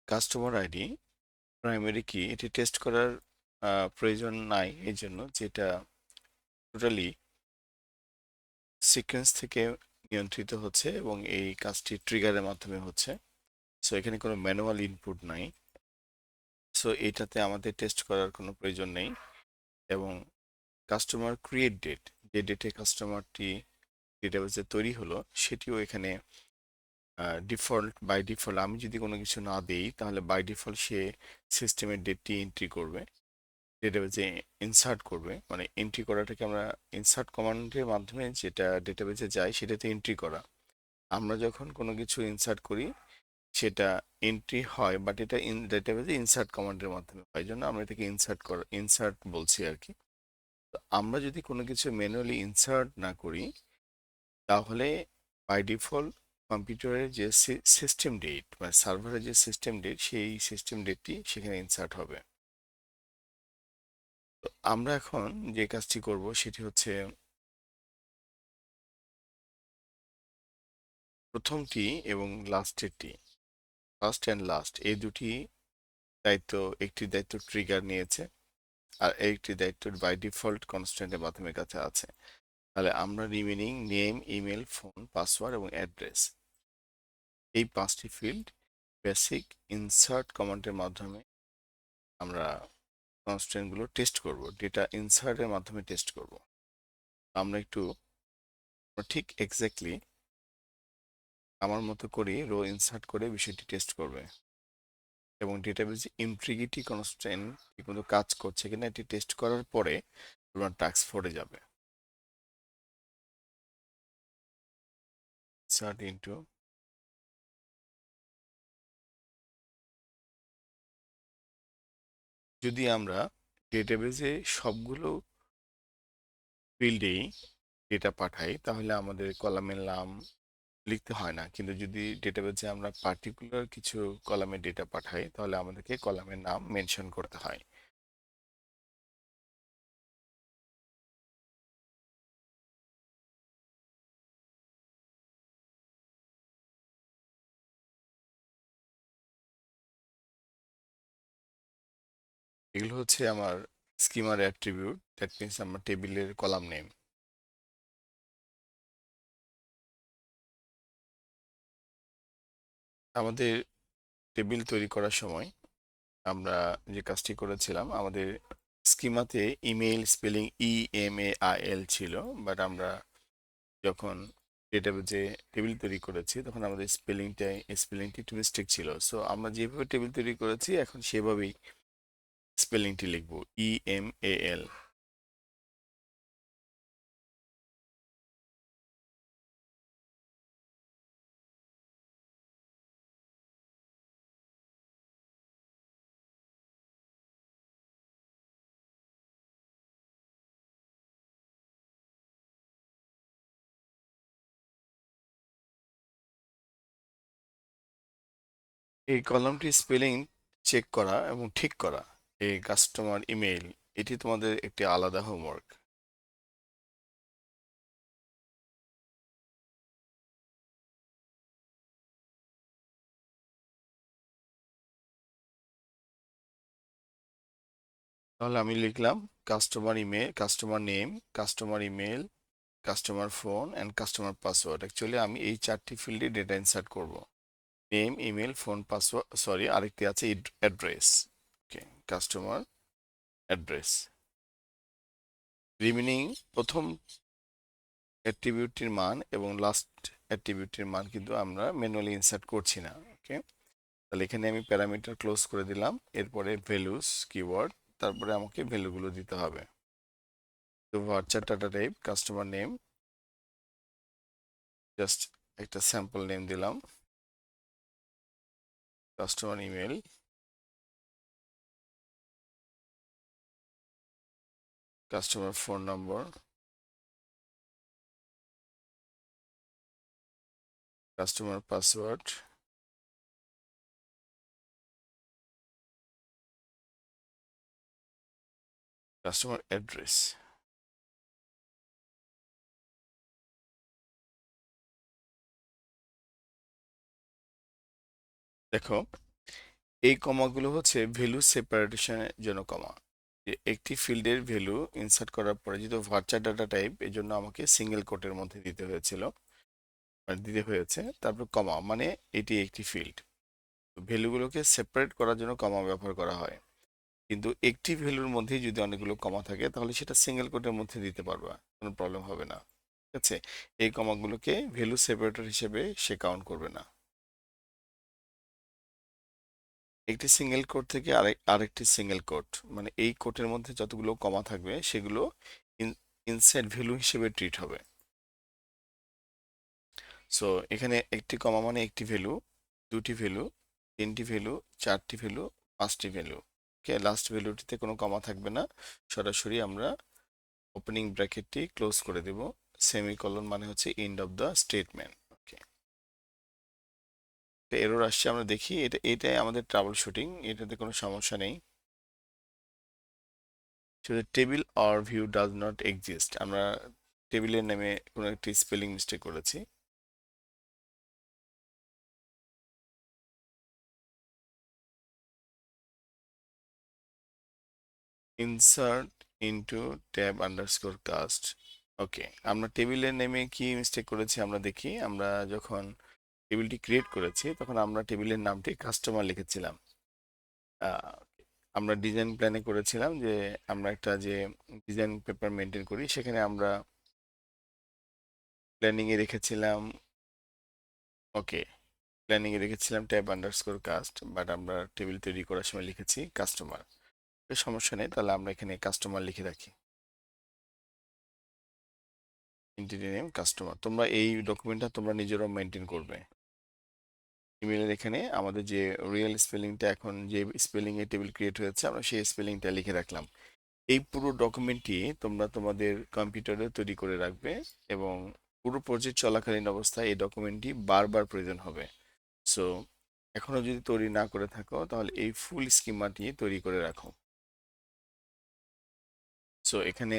কাস্টমার আইডি, প্রাইমারি কি, এটি টেস্ট করার প্রয়োজন নাই, এই জন্য যেটা টোটালি সিকোয়েন্স থেকে নিয়ন্ত্রিত হচ্ছে এবং এই কাজটি ট্রিগারের মাধ্যমে হচ্ছে। সো এখানে কোনো ম্যানুয়াল ইনপুট নাই। সো এটাতে আমাদের টেস্ট করার কোনো প্রয়োজন নেই। এবং কাস্টমার ক্রিয়েট ডেট, যে ডেটে কাস্টমারটি ডেটাবেসে তৈরি হলো, সেটিও এখানে ডিফল্ট, বাই ডিফল্ট আমি যদি কোনো কিছু না দেই তাহলে বাই ডিফল্ট সে সিস্টেমের ডেটটি এন্ট্রি করবে, ডেটাবেসে ইনসার্ট করবে। মানে এন্ট্রি করাটাকে আমরা ইনসার্ট কমান্ডের মাধ্যমে যেটা ডেটাবেসে যায় সেটাতে এন্ট্রি করা। আমরা যখন কোনো কিছু ইনসার্ট করি সেটা এন্ট্রি হয়, বাট এটা ডেটাবেসে ইনসার্ট কমান্ডের মাধ্যমে হয়, জন্য আমরা এটাকে ইনসার্ট বলছি আর কি। তো আমরা যদি কোনো কিছু ম্যানুয়ালি ইনসার্ট না করি তাহলে বাই ডিফল্ট কম্পিউটারের যে সিস্টেম ডেট বা সার্ভারের যে সিস্টেম ডেট, সেই সিস্টেম ডেটটি সেখানে ইনসার্ট হবে। তো আমরা এখন যে কাজটি করব সেটি হচ্ছে প্রথমটি এবং লাস্টেরটি, ফার্স্ট অ্যান্ড লাস্ট এই দুটি দায়িত্ব, একটি দায়িত্ব ট্রিগার নিয়েছে আর একটি দায়িত্ব বাই ডিফল্ট কনস্ট্যান্টের মাধ্যমে কাছে আছে। তাহলে আমরা remaining name, email, phone, password এবং অ্যাড্রেস, এই পাঁচটি ফিল্ড বেসিক ইনসার্ট কমান্ডের মাধ্যমে আমরা কনস্ট্রেন্ট গুলো টেস্ট করব, ডেটা ইনসার্টের মাধ্যমে টেস্ট করব। আমরা একটু ঠিক এক্স্যাক্টলি আমার মতো করে রো ইনসার্ট করে বিষয়টি টেস্ট করবে এবং ডেটাবেজ ইন্টিগ্রিটি কনস্ট্রেন্ট ঠিকমতো কাজ করছে কিনা এটি টেস্ট করার পরে তোমার টাস্ক 4 যাবে। ইনসার্ট ইনটু, যদি আমরা ডেটাবেজে সবগুলো ফিল্ডেই ডেটা পাঠাই তাহলে আমাদের কলামের নাম লিখতে হয় না, কিন্তু যদি ডেটাবেজে আমরা পার্টিকুলার কিছু কলামের ডেটা পাঠাই তাহলে আমাদেরকে কলামের নাম মেনশন করতে হয়। এগুলো হচ্ছে আমার স্কিমার অ্যাট্রিবিউট, দ্যাট মিনস আমার টেবিলের কলাম নেম। আমাদের টেবিল তৈরি করার সময় আমরা যে কাজটি করেছিলাম, আমাদের স্কিমাতে ইমেইল স্পেলিং EMAIL ছিল, বাট আমরা যখন ডেটাবেজে টেবিল তৈরি করেছি তখন আমাদের স্পেলিংটি একটু মিস্টেক ছিল। সো আমরা যেভাবে টেবিল তৈরি করেছি এখন সেভাবেই স্পেলিংটি লিখবো, EMAL। এই কলামটি স্পেলিং চেক করা এবং ঠিক করা, এই কাস্টমার ইমেইল, এটি তোমাদের একটি আলাদা হোমওয়ার্ক। তাহলে আমি লিখলাম customer email, customer name, customer email, customer phone and customer password. Actually আমি এই 4টি ফিল্ডে ডেটা ইনসার্ট করব। Name, email, phone, password, sorry আরেকটি আছে অ্যাড্রেস। ওকে, কাস্টমার অ্যাড্রেস। রিমেনিং প্রথম অ্যাট্রিবিউটটির মান এবং লাস্ট অ্যাট্রিবিউটটির মান কিন্তু আমরা ম্যানুয়ালি ইনসার্ট করছি না। ওকে, তাহলে এখানে আমি প্যারামিটার ক্লোজ করে দিলাম। এরপরে ভ্যালুস কিওয়ার্ড, তারপরে আমাকে ভ্যালুগুলো দিতে হবে। তো virtual data type customer name, just একটা স্যাম্পল নেম দিলাম। কাস্টমার ইমেল, কাস্টমার ফোন নম্বর, কাস্টমার পাসওয়ার্ড, কাস্টমার অ্যাড্রেস। দেখো, এই কমাগুলো হচ্ছে ভ্যালু সেপারেশনের জন্য কমা। যে একটি ফিল্ডের ভ্যালু ইনসার্ট করার পরে যেহেতু ভার্চুয়াল ডাটা টাইপ, এই জন্য আমাকে সিঙ্গেল কোটের মধ্যে দিতে হয়েছিল, মানে দিতে হয়েছে। তারপর কমা মানে এটি একটি ফিল্ড, ভ্যালুগুলোকে সেপারেট করার জন্য কমা ব্যবহার করা হয়। কিন্তু একটি ভ্যালুর মধ্যেই যদি অনেকগুলো কমা থাকে তাহলে সেটা সিঙ্গেল কোটের মধ্যে দিতে পারবা, কোনো প্রবলেম হবে না। ঠিক আছে, এই কমাগুলোকে ভ্যালু সেপারেটর হিসেবে সে কাউন্ট করবে না। একটি সিঙ্গেল কোট থেকে আরেকটি সিঙ্গেল কোট, মানে এই কোটের মধ্যে যতগুলো কমা থাকবে সেগুলো ইনসাইড ভ্যালু হিসেবে ট্রিট হবে। সো এখানে একটি কমা মানে একটি ভ্যালু, দুটি ভ্যালু, তিনটি ভ্যালু, চারটি ভ্যালু, পাঁচটি ভ্যালু। ওকে, লাস্ট ভ্যালুটিতে কোনো কমা থাকবে না, সরাসরি আমরা ওপেনিং ব্র্যাকেটটি ক্লোজ করে দেব। সেমিকলন মানে হচ্ছে and of the statement. Okay, error আসছে, আমরা দেখি। এটাই আমাদের ট্রাবল শুটিং, এটাতে কোনো সমস্যা নেই। শুধু table or view does not exist, আমরা টেবিলের নামে কোনো একটি স্পেলিং মিস্টেক করেছি। Insert into tab underscore cust. Okay, আমরা টেবিলের নেমে কি মিস্টেক করেছি আমরা দেখি। আমরা যখন টেবিলটি ক্রিয়েট করেছি তখন আমরা টেবিলের নামটি কাস্টমার লিখেছিলাম। আহ, আমরা ডিজাইন প্ল্যানে করেছিলাম যে আমরা একটা যে ডিজাইন পেপার মেনটেন করি সেখানে আমরা প্ল্যানিং এ রেখেছিলাম। ওকে, প্ল্যানিং এ রেখেছিলাম ট্যাব আন্ডারস্কোর কাস্ট, বাট আমরা টেবিল তৈরি করার সময় লিখেছি কাস্টমার। সমস্যা নেই, তাহলে আমরা এখানে কাস্টমার লিখে রাখি। Entity name customer. তোমরা এই ডকুমেন্টটা তোমরা নিজেরাও মেনটেন করবে। ইমেলের এখানে আমাদের যে রিয়েল স্পেলিংটা, এখন যে স্পেলিং এ টেবিল ক্রিয়েট হয়েছে আমরা সেই স্পেলিংটা লিখে রাখলাম। এই পুরো ডকুমেন্টটি তোমরা তোমাদের কম্পিউটারে তৈরি করে রাখবে এবং পুরো প্রজেক্ট চলাকালীন অবস্থায় এই ডকুমেন্টটি বারবার প্রয়োজন হবে। সো এখনো যদি তৈরি না করে থাকো তাহলে এই ফুল স্কিমাটি তৈরি করে রাখো। সো এখানে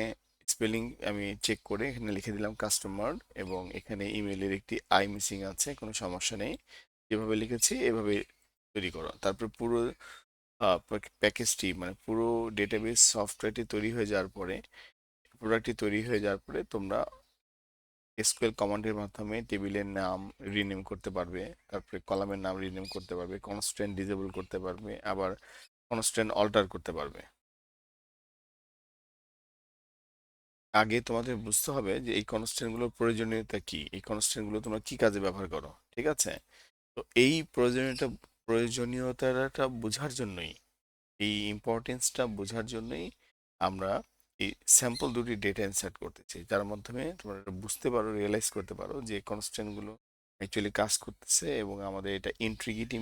স্পেলিং আমি চেক করে এখানে লিখে দিলাম কাস্টমার, এবং এখানে ইমেলের একটি আই মিসিং আছে, কোনো সমস্যা নেই। যেভাবে লিখেছি এভাবে তৈরি করো। তারপর পুরো প্যাকেজটি মানে পুরো ডেটাবেস সফটওয়্যারটি তৈরি হয়ে যাওয়ার পরে, প্রোডাক্টটি তৈরি হয়ে যাওয়ার পরে তোমরা এসকিউএল কমান্ডের মাধ্যমে টেবিলের নাম রিনেম করতে পারবে, তারপরে কলামের নাম রিনেম করতে পারবে, কনস্ট্রেন্ট ডিসেবল করতে পারবে, আবার কনস্ট্রেন্ট অল্টার করতে পারবে। আগে তোমাদের বুঝতে হবে যে এই কনস্ট্যান্ট গুলোর প্রয়োজনীয়তা কি, এই কনস্ট্যান্ট গুলো তোমরা কি কাজে ব্যবহার করো। ঠিক আছে, তো এই প্রয়োজনীয়তাটা বোঝার জন্যই, এই ইম্পর্টেন্সটা বোঝার জন্যই আমরা এই স্যাম্পল দুটি ডেটা ইনসার্ট করতেছি, যার মাধ্যমে তোমরা এটা বুঝতে পারো, রিয়েলাইজ করতে পারো যে কনস্ট্যান্ট গুলো অ্যাকচুয়ালি কাজ করতেছে এবং আমাদের এটা ইন্ট্রিগিটি,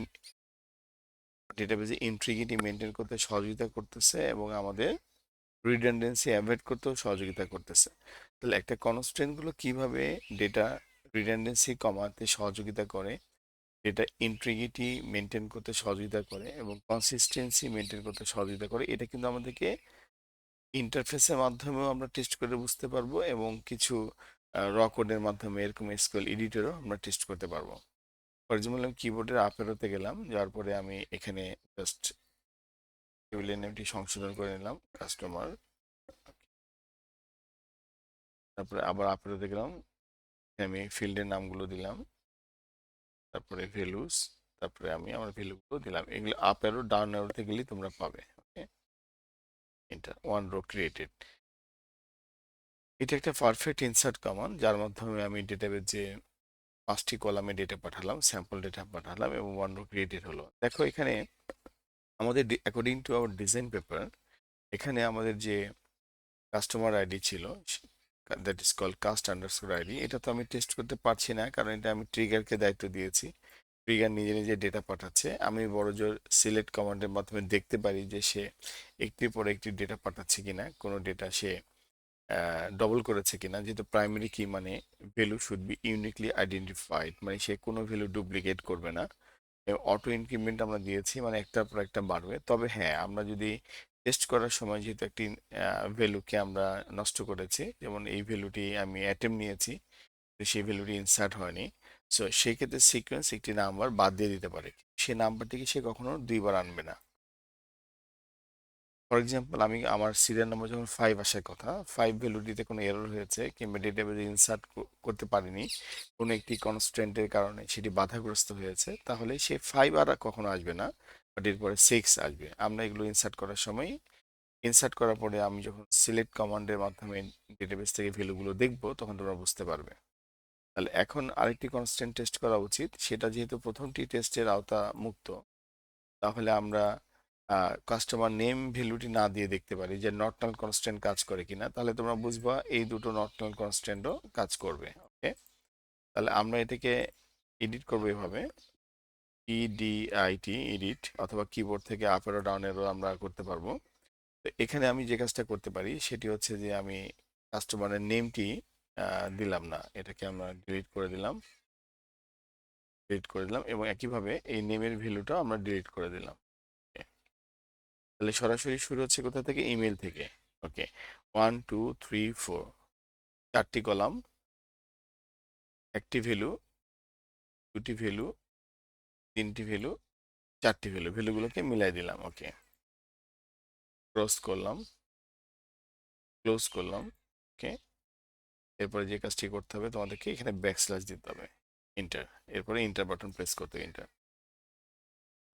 ডেটাবেজে ইন্ট্রিগিটি মেনটেন করতে সহযোগিতা করতেছে এবং আমাদের রিডান্ডেন্সি অ্যাভয়েড করতেও সহযোগিতা করতেছে। তাহলে একটা কনস্ট্রেন্ট গুলো কিভাবে ডেটা রিডান্ডেন্সি কমাতে সহযোগিতা করে, এটা ইন্টিগ্রিটি মেনটেন করতে সহযোগিতা করে এবং কনসিস্টেন্সি মেনটেন করতে সহযোগিতা করে। এটা কিন্তু আমাদেরকে ইন্টারফেসের মাধ্যমেও আমরা টেস্ট করে বুঝতে পারবো এবং কিছু র কোডের মাধ্যমে এরকম এসকিউএল এডিটরও আমরা টেস্ট করতে পারবো। ফর এক্সাম্পল আমি কিবোর্ডের আপ অ্যারোতে গেলাম, যাওয়ার পরে আমি এখানে জাস্ট টেবিলের নেমটি সংশোধন করে নিলাম কাস্টমার, তারপরে আবার আপ অ্যারোতে গেলাম, আমি ফিল্ডের নামগুলো দিলাম, তারপরে ভ্যালুস, তারপরে আমি আমার ভ্যালুগুলো দিলাম। এগুলো আপ অ্যারো ডাউন অ্যারোতে গেলেই তোমরা পাবে। ওকে, এটা ওয়ান রো ক্রিয়েটেড। এটা একটা পারফেক্ট ইনসার্ট কমান্ড, যার মাধ্যমে আমি ডেটাবেজ যে 5টি কলামে ডেটা পাঠালাম, স্যাম্পল ডেটা পাঠালাম এবং ওয়ান রো ক্রিয়েটেড হলো। দেখো এখানে আমাদের according to our design paper, এখানে আমাদের যে কাস্টমার আইডি ছিল, that is col cust underscore ID, এটা তো আমি টেস্ট করতে পারছি না, কারণ এটা আমি ট্রিগারকে দায়িত্ব দিয়েছি। ট্রিগার নিজে নিজে ডেটা পাঠাচ্ছে, আমি বড় জোর সিলেক্ট কমান্ডের মাধ্যমে দেখতে পারি যে সে একটির পর একটি ডেটা পাঠাচ্ছে কিনা, কোনো ডেটা সে ডবল করেছে কিনা। যেহেতু প্রাইমারি কি মানে value should be uniquely identified, মানে সে কোনো ভ্যালু ডুপ্লিকেট করবে না। অটো ইনক্রিমেন্ট আমরা দিয়েছি, মানে একটার পর একটা বাড়বে। তবে হ্যাঁ, আমরা যদি টেস্ট করার সময় যেহেতু একটি ভ্যালুকে আমরা নষ্ট করেছি, যেমন এই ভ্যালুটি আমি অ্যাটেম্প নিয়েছি, তো সেই ভ্যালুটি ইনসার্ট হয়নি, সো সেই ক্ষেত্রে সিকোয়েন্স একটি নাম্বার বাদ দিয়ে দিতে পারে, সেই নাম্বারটিকে সে কখনো দুইবার আনবে না। ফর এক্সাম্পল আমি আমার সিরিয়াল নাম্বার যখন 5 আসার কথা, 5 ভ্যালুটিতে কোনো এরর হয়েছে কিংবা ডেটাবেজে ইনসার্ট করতে পারিনি, কোনো একটি কনস্ট্যান্টের কারণে সেটি বাধাগ্রস্ত হয়েছে, তাহলে সে 5 আর কখনো আসবে না, বাট এরপরে 6 আসবে। আমরা এগুলো ইনসার্ট করার সময়, ইনসার্ট করার পরে আমি যখন সিলেক্ট কমান্ডের মাধ্যমে ডেটাবেস থেকে ভ্যালুগুলো দেখবো, তখন তোমরা বুঝতে পারবে। তাহলে এখন আরেকটি কনস্ট্যান্ট টেস্ট করা উচিত, সেটা যেহেতু প্রথমটি টেস্টের আওতা মুক্ত, তাহলে আমরা কাস্টমার নেম ভ্যালুটি না দিয়ে দেখতে পারি যে নট নাল কনস্ট্যান্ট কাজ করে কিনা। তাহলে তোমরা বুঝবা এই দুটো নট নাল কনস্ট্যান্টও কাজ করবে। ওকে, তাহলে আমরা এটাকে এডিট করবো এভাবে, ইডিআইটি এডিট, অথবা কিবোর্ড থেকে আপ এরো ডাউন এরো আমরা করতে পারবো। তো এখানে আমি যে কাজটা করতে পারি সেটি হচ্ছে যে আমি কাস্টমারের নেমটি দিলাম না, এটাকে আমরা ডিলিট করে দিলাম এবং একইভাবে এই নেমের ভ্যালুটা আমরা ডিলিট করে দিলাম। তাহলে সরাসরি শুরু হচ্ছে কোথা থেকে? ইমেল থেকে। ওকে, 1 2 3 4, 4টি কলাম, একটি ভ্যালু, দুটি ভ্যালু, তিনটি ভ্যালু, 4টি ভ্যালু, ভ্যালুগুলোকে মিলাই দিলাম। ওকে, ক্রস করলাম, ক্লোজ করলাম। ওকে, এরপরে যে কাজটি করতে হবে তোমাদেরকে, এখানে ব্যাকস্ল্যাশ দিতে হবে, এন্টার, এরপরে এন্টার বাটন প্রেস করতে হবে, এন্টার।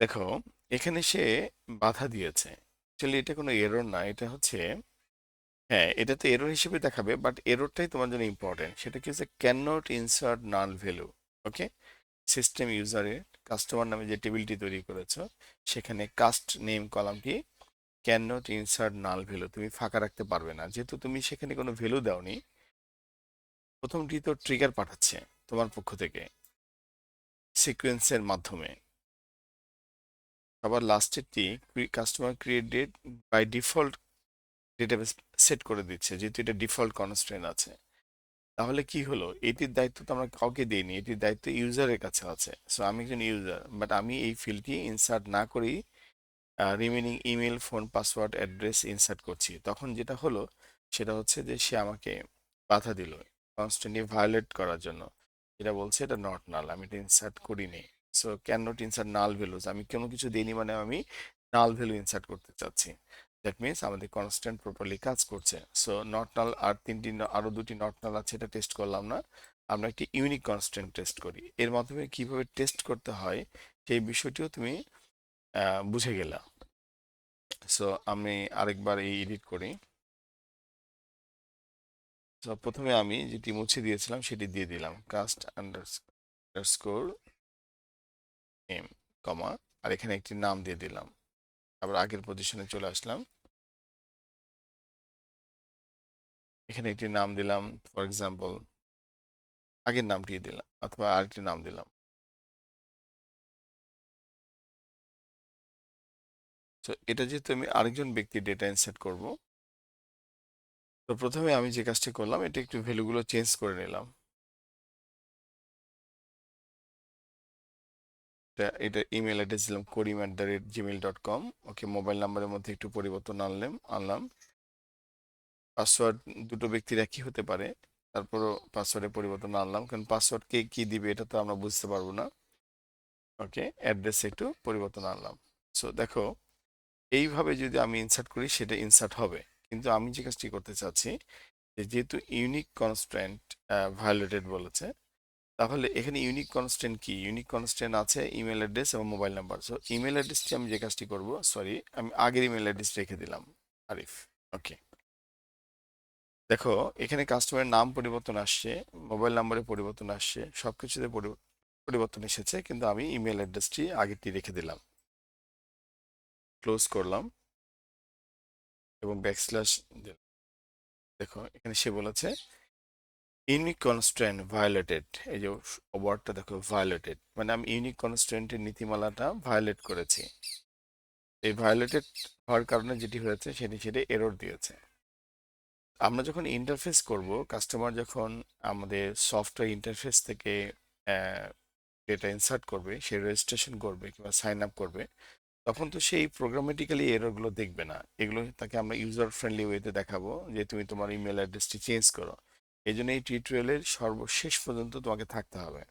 দেখো এখানে সে বাধা দিয়েছে, অ্যাকচুয়ালি এটা কোনো এরর না, এটা হচ্ছে, হ্যাঁ এটা তো এরর হিসেবে দেখাবে, বাট এররটাই তোমার জন্য ইম্পর্টেন্ট। সেটা কি হচ্ছে? Can not insert null value. Okay, system ইউজারের কাস্টমার নামে যে টেবিলটি তৈরি করেছো, সেখানে কাস্ট নেম কলামটি can not insert null value, তুমি ফাঁকা রাখতে পারবে না, যেহেতু তুমি সেখানে কোনো ভ্যালু দাওনি। প্রথমটি তো ট্রিগার পাঠাচ্ছে তোমার পক্ষ থেকে সিকোয়েন্সের মাধ্যমে, আবার লাস্টেরটি customer created by default database set করে দিচ্ছে, যেহেতু এটা ডিফল্ট কনস্ট্রেন্ট আছে। তাহলে কি হলো? এটির দায়িত্ব তো আমরা কাউকে দিইনি, এটির দায়িত্ব ইউজারের কাছে আছে। সো আমি একজন ইউজার, বাট আমি এই ফিল্ডটি ইনসার্ট না করেই remaining email, phone, password, address insert করছি। তখন যেটা হলো সেটা হচ্ছে যে সে আমাকে বাধা দিল কনস্ট্যান্টলি ভায়োলেট করার জন্য, যেটা বলছে এটা নট নাল, আমি এটা ইনসার্ট করিনি। So can not insert null values, আমি কোনো কিছু দিইনি, মানে আমি নাল ভ্যালু ইনসার্ট করতে চাচ্ছি। দ্যাট মিনস আমাদের কনস্ট্যান্ট প্রপারলি কাজ করছে। সো নট নাল আর আরো দুটি নট নাল আছে, এটা টেস্ট করলাম না, আমরা একটি ইউনিক কনস্ট্যান্ট টেস্ট করি। এর মাধ্যমে কিভাবে টেস্ট করতে হয় সেই বিষয়টিও তুমি বুঝে গেলা। সো আমি আরেকবার এই এডিট করি। তো প্রথমে আমি যেটি মুছে দিয়েছিলাম সেটি দিয়ে দিলাম, কাস্ট আন্ডারস্কোর এম, কমা, আর এখানে একটি নাম দিয়ে দিলাম। আবার আগের পজিশনে চলে আসলাম, এখানে একটি নাম দিলাম, ফর এক্সাম্পল আগের নামটি দিলাম, অথবা আরেকটি নাম দিলাম। তো এটা যেহেতু আমি আরেকজন ব্যক্তির ডেটা ইনসার্ট করব, তো প্রথমে আমি যে কাজটি করলাম, এটা একটু ভ্যালুগুলো চেঞ্জ করে নিলাম। এটা ইমেল অ্যাড্রেস দিলাম করিম@gmail.com। ওকে, মোবাইল নাম্বারের মধ্যে একটু পরিবর্তন আনলাম। পাসওয়ার্ড দুটো ব্যক্তির একই হতে পারে, তারপরও পাসওয়ার্ডে পরিবর্তন আনলাম, কারণ পাসওয়ার্ড কে কি দিবে এটা তো আমরা বুঝতে পারবো না। ওকে, অ্যাড্রেসে একটু পরিবর্তন আনলাম। সো দেখো, এইভাবে যদি আমি ইনসার্ট করি সেটা ইনসার্ট হবে। কিন্তু আমি যে কাজটি করতে চাচ্ছি, যে যেহেতু ইউনিক কনস্ট্যান্ট ভায়োলেটেড বলেছে, তাহলে এখানে ইউনিক কনস্ট্যান্ট কি? ইউনিক কনস্ট্যান্ট আছে ইমেল অ্যাড্রেস এবং মোবাইল নাম্বার। সো ইমেল অ্যাড্রেসটি আমি যে কাজটি করব, সরি, আমি আগের ইমেল অ্যাড্রেস রেখে দিলাম, আরিফ। ওকে, দেখো এখানে কাস্টমারের নাম পরিবর্তন আসছে, মোবাইল নাম্বারে পরিবর্তন আসছে, সবকিছুতে পরিবর্তন এসেছে, কিন্তু আমি ইমেল অ্যাড্রেসটি আগেরটি রেখে দিলাম। ক্লোজ করলাম এবং ব্যাকস্ল্যাশ দিলাম। দেখো এখানে সে বলেছে ইউনিক কনস্ট্রেন্ট ভায়োলেটেড। এই যে ওয়ার্ডটা দেখো, ভায়োলেটেড, মানে আমি ইউনিক কনস্ট্রেন্টের নীতিমালাটা ভায়োলেট করেছি। এই ভায়োলেটেড হওয়ার কারণে যেটি হয়েছে সেটি এরর দিয়েছে। আমরা যখন ইন্টারফেস করব, কাস্টমার যখন আমাদের সফটওয়্যার ইন্টারফেস থেকে ডেটা ইনসার্ট করবে, সে রেজিস্ট্রেশন করবে কিংবা সাইন আপ করবে, তখন তো সেই প্রোগ্রামেটিক্যালি এররগুলো দেখবে না। এগুলো তাকে আমরা ইউজার ফ্রেন্ডলি ওয়েতে দেখাবো যে তুমি তোমার ইমেল অ্যাড্রেসটি চেঞ্জ করো। এই জন্য এই টিউটোরিয়ালের সর্বশেষ পর্যন্ত তোমাকে থাকতে হবে।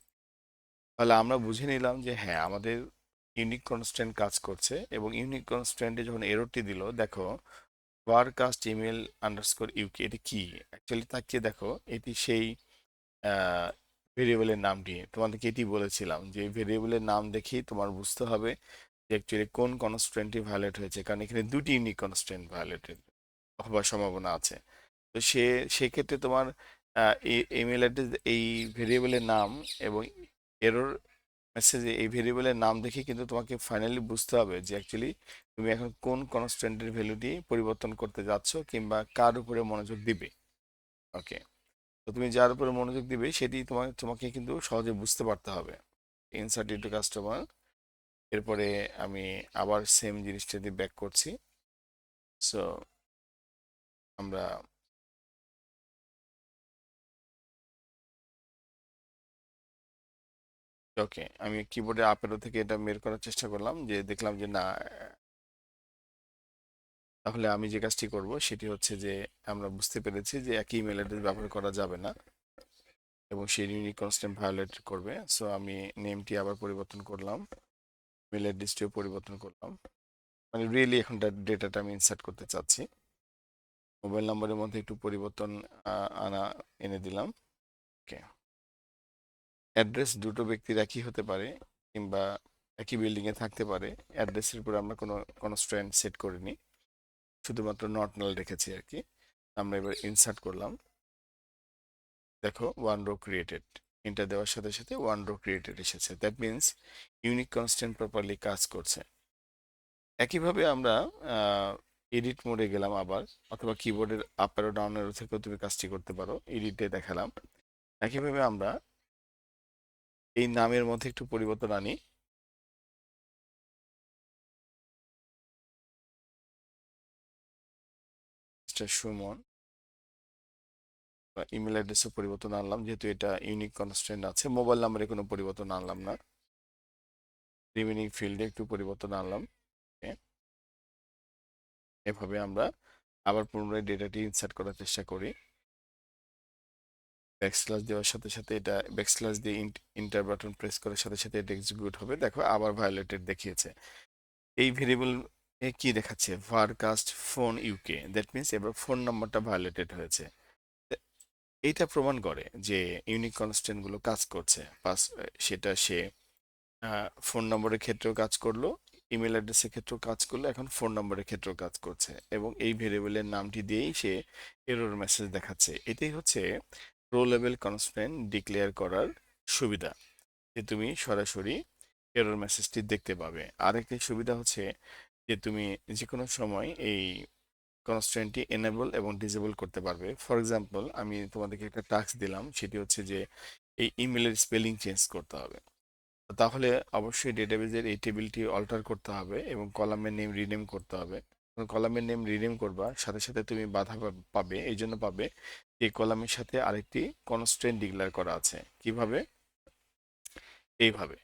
তাহলে আমরা বুঝে নিলাম যে হ্যাঁ, আমাদের ইউনিক কনস্ট্যান্ট কাজ করছে, এবং ইউনিক কনস্ট্যান্টে যখন এররটি দিল, দেখো ওয়ারকাস্ট ইমেল আন্ডারস্কোর ইউকে, এটি কি? অ্যাকচুয়ালি তাকিয়ে দেখো, এটি সেই ভেরিয়েবলের নামটি। তোমাদেরকে এটি বলেছিলাম যে ভেরিয়েবলের নাম দেখেই তোমার বুঝতে হবে যে অ্যাকচুয়ালি কোন কনস্ট্যান্টটি ভায়োলেট হয়েছে, কারণ এখানে দুটি ইউনিক কনস্ট্যান্ট ভায়োলেটেড হবার সম্ভাবনা আছে। তো সেক্ষেত্রে তোমার ইমেল অ্যাড্রেস, এই ভেরিয়েবলের নাম এবং এরর মেসেজে এই ভেরিয়েবলের নাম দেখে কিন্তু তোমাকে ফাইনালি বুঝতে হবে যে অ্যাকচুয়ালি তুমি এখন কোন কনস্ট্যান্টের ভ্যালুটি পরিবর্তন করতে যাচ্ছ কিংবা কার উপরে মনোযোগ দিবে। ওকে, তো তুমি যার উপরে মনোযোগ দিবে সেটি তোমাকে কিন্তু সহজে বুঝতে পারতে হবে। ইনসার্ট ইনটু কাস্টমার, এরপরে আমি আবার সেম জিনিসটা দিয়ে ব্যাক করছি। সো আমরা ওকে, আমি কিবোর্ডে আপ অ্যারো থেকে এটা বের করার চেষ্টা করলাম, যে দেখলাম যে না। তাহলে আমি যে কাজটি করব সেটি হচ্ছে যে আমরা বুঝতে পেরেছি যে একই ইমেল অ্যাড্রেস ব্যবহার করা যাবে না এবং সেই ইউনিক কনস্ট্যান্ট ভায়োলেট করবে। সো আমি নেমটি আবার পরিবর্তন করলাম, ইমেল অ্যাড্রেসটিও পরিবর্তন করলাম, মানে রিয়েলি এখন ডেটাটা আমি ইনসার্ট করতে চাচ্ছি। মোবাইল নাম্বারের মধ্যে একটু পরিবর্তন আনা এনে দিলাম। ওকে, অ্যাড্রেস দুটো ব্যক্তির একই হতে পারে কিংবা একই বিল্ডিংয়ে থাকতে পারে। অ্যাড্রেসের উপর আমরা কোনো কনস্ট্রেন্ট সেট করিনি, শুধুমাত্র নট নাল রেখেছি আর কি। আমরা এবার ইনসার্ট করলাম। দেখো ওয়ান রো ক্রিয়েটেড, ইন্টার দেওয়ার সাথে সাথে ওয়ান রো ক্রিয়েটেড এসেছে। That means unique constant properly কাজ করছে। একইভাবে আমরা এডিট মোডে গেলাম আবার, অথবা কিবোর্ডের আপ অ্যারো ডাউন অ্যারো থেকেও তুমি কাজটি করতে পারো। এডিটে দেখালাম। একইভাবে আমরা এই নামের মধ্যে একটু পরিবর্তন আনি। মিস্টার সুমন, বা ইমেল অ্যাড্রেসে পরিবর্তন আনলাম, যেহেতু এটা ইউনিক কনস্ট্যান্ট আছে। মোবাইল নাম্বারে কোনো পরিবর্তন আনলাম না। রিমেনিং ফিল্ডে একটু পরিবর্তন আনলাম। Okay, এভাবে আমরা আবার পুনরায় ডেটাটি ইনসার্ট করার চেষ্টা করি। ব্যাকস্ল্যাশ দেওয়ার সাথে সাথে এটা, ব্যাকস্ল্যাশ দিয়ে ইন্টার বাটন প্রেস করার সাথে সাথে এটা এক্সিকিউট হবে। দেখো আবার ভায়োলেটেড দেখিয়েছে। এই ভেরিয়েবল এ কি দেখাচ্ছে? ভারকাস্ট ফোন ইউকে, দ্যাট মিনস এবার ফোন নাম্বারটা ভায়োলেটেড হয়েছে। এইটা প্রমাণ করে যে ইউনিক কনস্ট্যান্ট গুলো কাজ করছে। সেটা সে ফোন নম্বরের ক্ষেত্রেও কাজ করলো, ইমেল অ্যাড্রেসের ক্ষেত্রেও কাজ করলো, এখন ফোন নম্বরের ক্ষেত্রেও কাজ করছে, এবং এই ভেরিয়েবলের নামটি দিয়েই সে এরর মেসেজ দেখাচ্ছে। এটাই হচ্ছে রো লেভেল কনস্ট্যান্ট ডিক্লেয়ার করার সুবিধা, যে তুমি সরাসরি এরর মেসেজটি দেখতে পাবে। আরেকটি সুবিধা হচ্ছে যে তুমি যে কোনো সময় এই কনস্ট্যান্টটি এনেবল এবং ডিসেবল করতে পারবে। ফর এক্সাম্পল, আমি তোমাদেরকে একটা টাস্ক দিলাম, সেটি হচ্ছে যে এই ইমেলের স্পেলিং চেঞ্জ করতে হবে। তাহলে অবশ্যই ডেটাবেজের এই টেবিলটি অল্টার করতে হবে এবং কলামের নেম রিনেম করতে হবে। কলামের নেম রিনেম করবা, সাথে সাথে তুমি বাধা পাবে। এই জন্য পাবে এই কলামের সাথে আরেকটি কনস্ট্রেন্ট ডিক্লেয়ার করা আছে। কিভাবে? এইভাবে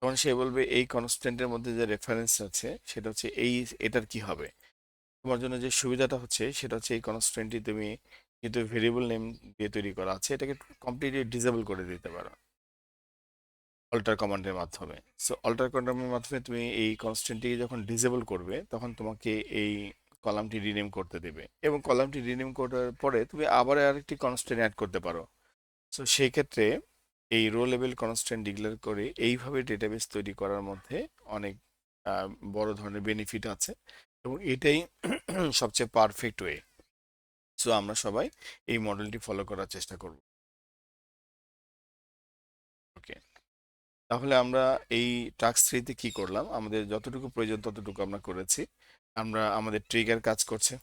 তখন সে বলবে এই কনস্ট্যান্টের মধ্যে যে রেফারেন্স আছে সেটা হচ্ছে এটার কি হবে। তোমার জন্য যে সুবিধাটা হচ্ছে সেটা হচ্ছে এই কনস্ট্যান্টটি তুমি যেহেতু ভেরিয়েবল নেম দিয়ে তৈরি করা আছে এটাকে কমপ্লিটলি ডিসেবল করে দিতে পারো অল্টার কমান্ডের মাধ্যমে। সো অল্টার কমান্ডের মাধ্যমে তুমি এই কনস্ট্যান্টটিকে যখন ডিসেবল করবে তখন তোমাকে এই কলামটি রিনেম করতে দেবে, এবং কলামটি রিনেম করার পরে তুমি আবার আরেকটি কনস্ট্যান্ট অ্যাড করতে পারো। সো সেই ক্ষেত্রে এই রো লেভেল কনস্ট্যান্ট ডিক্লেয়ার করে এইভাবে ডেটাবেস তৈরি করার মধ্যে অনেক আহ, বড় ধরনের বেনিফিট আছে, এবং এটাই সবচেয়ে পারফেক্ট ওয়ে। সো আমরা সবাই এই মডেলটি ফলো করার চেষ্টা করব। ওকে, তাহলে আমরা এই টাস্ক থ্রিতে কি করলাম, আমাদের যতটুকু প্রয়োজন ততটুকু আমরা করেছি। আমরা আমাদের ট্রিগার কাজ করছে।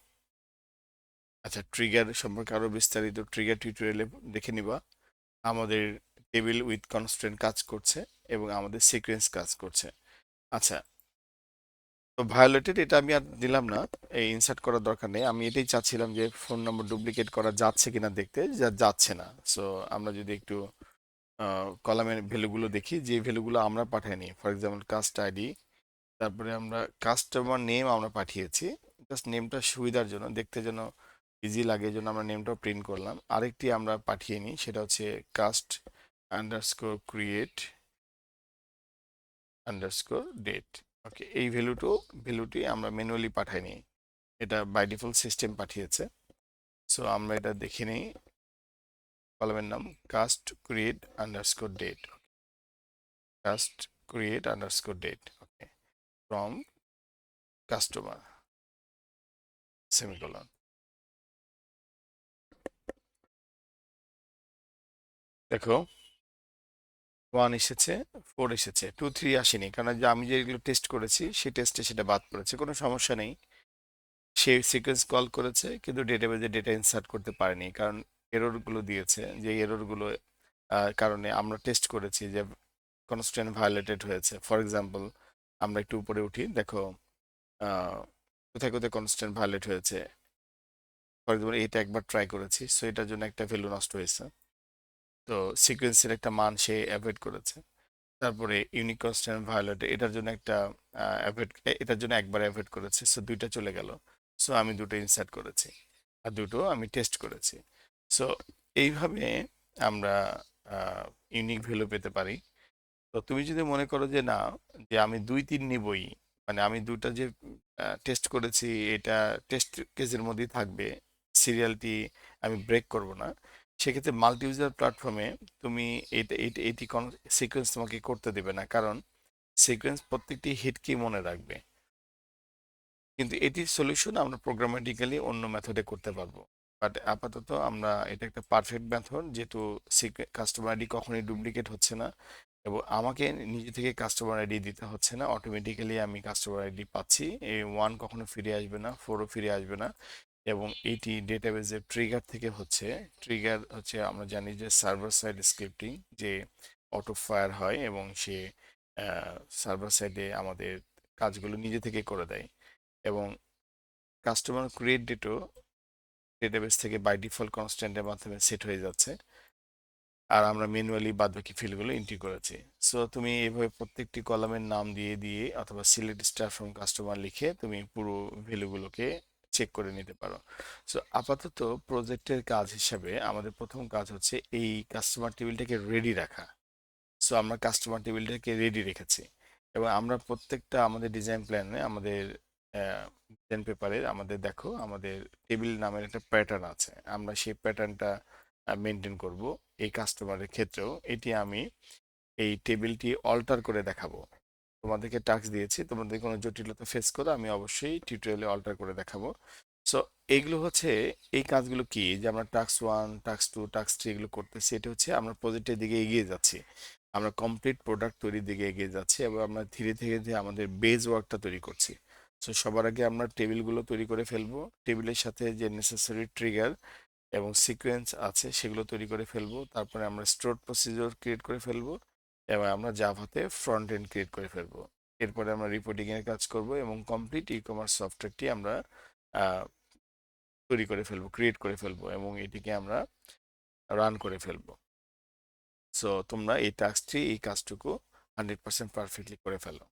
আচ্ছা, ট্রিগার সম্পর্কে আরো বিস্তারিত ট্রিগার টিউটোরিয়ালে দেখে নিবা। আমাদের টেবিল উইথ কনস্ট্রেন্ট কাজ করছে এবং আমাদের সিকোয়েন্স কাজ করছে। আচ্ছা, তো ভায়োলেটেড এটা আমি আর দিলাম না, এই ইনসার্ট করার দরকার নেই। আমি এটাই চাচ্ছিলাম যে ফোন নম্বর ডুপ্লিকেট করা যাচ্ছে কিনা দেখতে, যাচ্ছে না। সো আমরা যদি একটু কলামের ভ্যালুগুলো দেখি, যে ভ্যালুগুলো আমরা পাঠাইনি, ফর এক্সাম্পল কাস্ট আইডি, তারপরে আমরা কাস্টমার নেম আমরা পাঠিয়েছি। জাস্ট নেমটা সুবিধার জন্য, দেখতে যেন ইজি লাগে, জন্য আমরা নেমটাও প্রিন্ট করলাম। আরেকটি আমরা পাঠিয়ে নিই, সেটা হচ্ছে cust underscore create underscore date. Okay, এই ভ্যালুটি আমরা ম্যানুয়ালি পাঠাই নিই, এটা বাই ডিফল্ট সিস্টেম পাঠিয়েছে। সো আমরা এটা দেখে নিই, কলামের নাম cust create underscore date, cust create underscore date, okay, from customer semicolon. দেখো, 1 এসেছে, 4 এসেছে, 2 3 আসেনি, কারণ যে আমি যেগুলো টেস্ট করেছি সেই টেস্টে সেটা বাদ পড়েছে। কোনো সমস্যা নেই, সে সিকোয়েন্স কল করেছে কিন্তু ডেটাবেজে ডেটা ইনসার্ট করতে পারেনি, কারণ এররগুলো দিয়েছে, যে এররগুলো কারণে আমরা টেস্ট করেছি যে কনস্ট্যান্ট ভায়োলেটেড হয়েছে। ফর এক্সাম্পল, আমরা একটু উপরে উঠি, দেখো আহ, কোথায় কোথায় কনস্ট্যান্ট ভায়োলেট হয়েছে। ফর এক্সাম্পল, এটা একবার ট্রাই করেছি, সো এটার জন্য একটা ভ্যালু নষ্ট হয়েছে। তো সিকোয়েন্সের একটা মান সে অ্যাভয়েড করেছে। তারপরে ইউনিক কনস্ট্যান্ট ভায়োলেট, এটার জন্য একটা অ্যাভয়েড, এটার জন্য একবার অ্যাভয়েড করেছে, সো দুইটা চলে গেল। সো আমি দুটো ইনসার্ট করেছি আর দুটো আমি টেস্ট করেছি। সো এইভাবে আমরা ইউনিক ভ্যালু পেতে পারি। তো তুমি যদি মনে করো যে না, যে আমি 2 3 নিবই, মানে আমি দুটা যে টেস্ট করেছি এটা টেস্ট কেসের মধ্যেই থাকবে, সিরিয়ালটি আমি ব্রেক করব না, সেক্ষেত্রে মাল্টি ইউজার প্ল্যাটফর্মে তুমি এটি কোন সিকোয়েন্স তোমাকে করতে দেবে না, কারণ সিকোয়েন্স প্রত্যেকটি হিটকে মনে রাখবে। কিন্তু এটির সলিউশন আমরা প্রোগ্রামেটিক্যালি অন্য মেথডে করতে পারবো। বাট আপাতত আমরা এটা একটা পারফেক্ট মেথড, যেহেতু কাস্টমার আইডি কখনোই ডুপ্লিকেট হচ্ছে না, এবং আমাকে নিজে থেকে কাস্টমার আইডি দিতে হচ্ছে না, অটোমেটিক্যালি আমি কাস্টমার আইডি পাচ্ছি। এই 1 কখনো ফিরে আসবে না, 4ও ফিরে আসবে না। এবং এটি ডেটাবেজের ট্রিগার থেকে হচ্ছে। ট্রিগার হচ্ছে আমরা জানি যে সার্ভার সাইড স্ক্রিপ্টিং, যে অটো ফায়ার হয় এবং সে সার্ভার সাইডে আমাদের কাজগুলো নিজে থেকে করে দেয়। এবং কাস্টমার ক্রিয়েট ডেটও ডেটাবেস থেকে বাই ডিফল্ট কনস্ট্যান্টের মাধ্যমে সেট হয়ে যাচ্ছে, আর আমরা ম্যানুয়ালি বাদবাকি ফিল্ডগুলো এন্ট্রি করেছি। সো তুমি এইভাবে প্রত্যেকটি কলামের নাম দিয়ে দিয়ে অথবা সিলেক্ট স্টার ফ্রম কাস্টমার লিখে তুমি পুরো ভ্যালুগুলোকে চেক করে নিতে পারো। সো আপাতত প্রজেক্টের কাজ হিসাবে আমাদের প্রথম কাজ হচ্ছে এই কাস্টমার টেবিলটাকে রেডি রাখা। সো আমরা কাস্টমার টেবিলটাকে রেডি রেখেছি, এবং আমরা প্রত্যেকটা আমাদের ডিজাইন প্ল্যানে, আমাদের ডিজাইন পেপারে আমাদের দেখো আমাদের টেবিল নামের একটা প্যাটার্ন আছে, আমরা সেই প্যাটার্নটা মেনটেন করব এই কাস্টমারের ক্ষেত্রেও। এটি আমি এই টেবিলটি অল্টার করে দেখাবো। তোমাদেরকে টাস্ক দিয়েছি, তোমাদের কোনো জটিলতা ফেস করো, আমি অবশ্যই টিউটোরিয়ালে অল্টার করে দেখাবো। সো এইগুলো হচ্ছে, এই কাজগুলো কি, যে আমরা টাস্ক 1 টাস্ক 2 টাস্ক 3 এগুলো করতেছি, এটা হচ্ছে আমরা প্রজেক্টের দিকে এগিয়ে যাচ্ছি, আমরা কমপ্লিট প্রোডাক্ট তৈরির দিকে এগিয়ে যাচ্ছি, এবং আমরা ধীরে ধীরে ধীরে আমাদের বেজ ওয়ার্কটা তৈরি করছি। সো সবার আগে আমরা টেবিলগুলো তৈরি করে ফেলবো, টেবিলের সাথে যে নেসেসারি ট্রিগার এবং সিকোয়েন্স আছে সেগুলো তৈরি করে ফেলবো, তারপরে আমরা স্টোর প্রসিজিওর ক্রিয়েট করে ফেলবো, এবং আমরা জাভাতে ফ্রন্ট এন্ড ক্রিয়েট করে ফেলবো। এরপরে আমরা রিপোর্টিং এর কাজ করব এবং কমপ্লিট ই কমার্স সফটওয়্যারটি আমরা আহ, তৈরি করে ফেলবো, ক্রিয়েট করে ফেলবো, এবং এটিকে আমরা রান করে ফেলবো। সো তোমরা এই টাস্কটি, এই কাজটুকু 100% পারফেক্টলি করে ফেলো।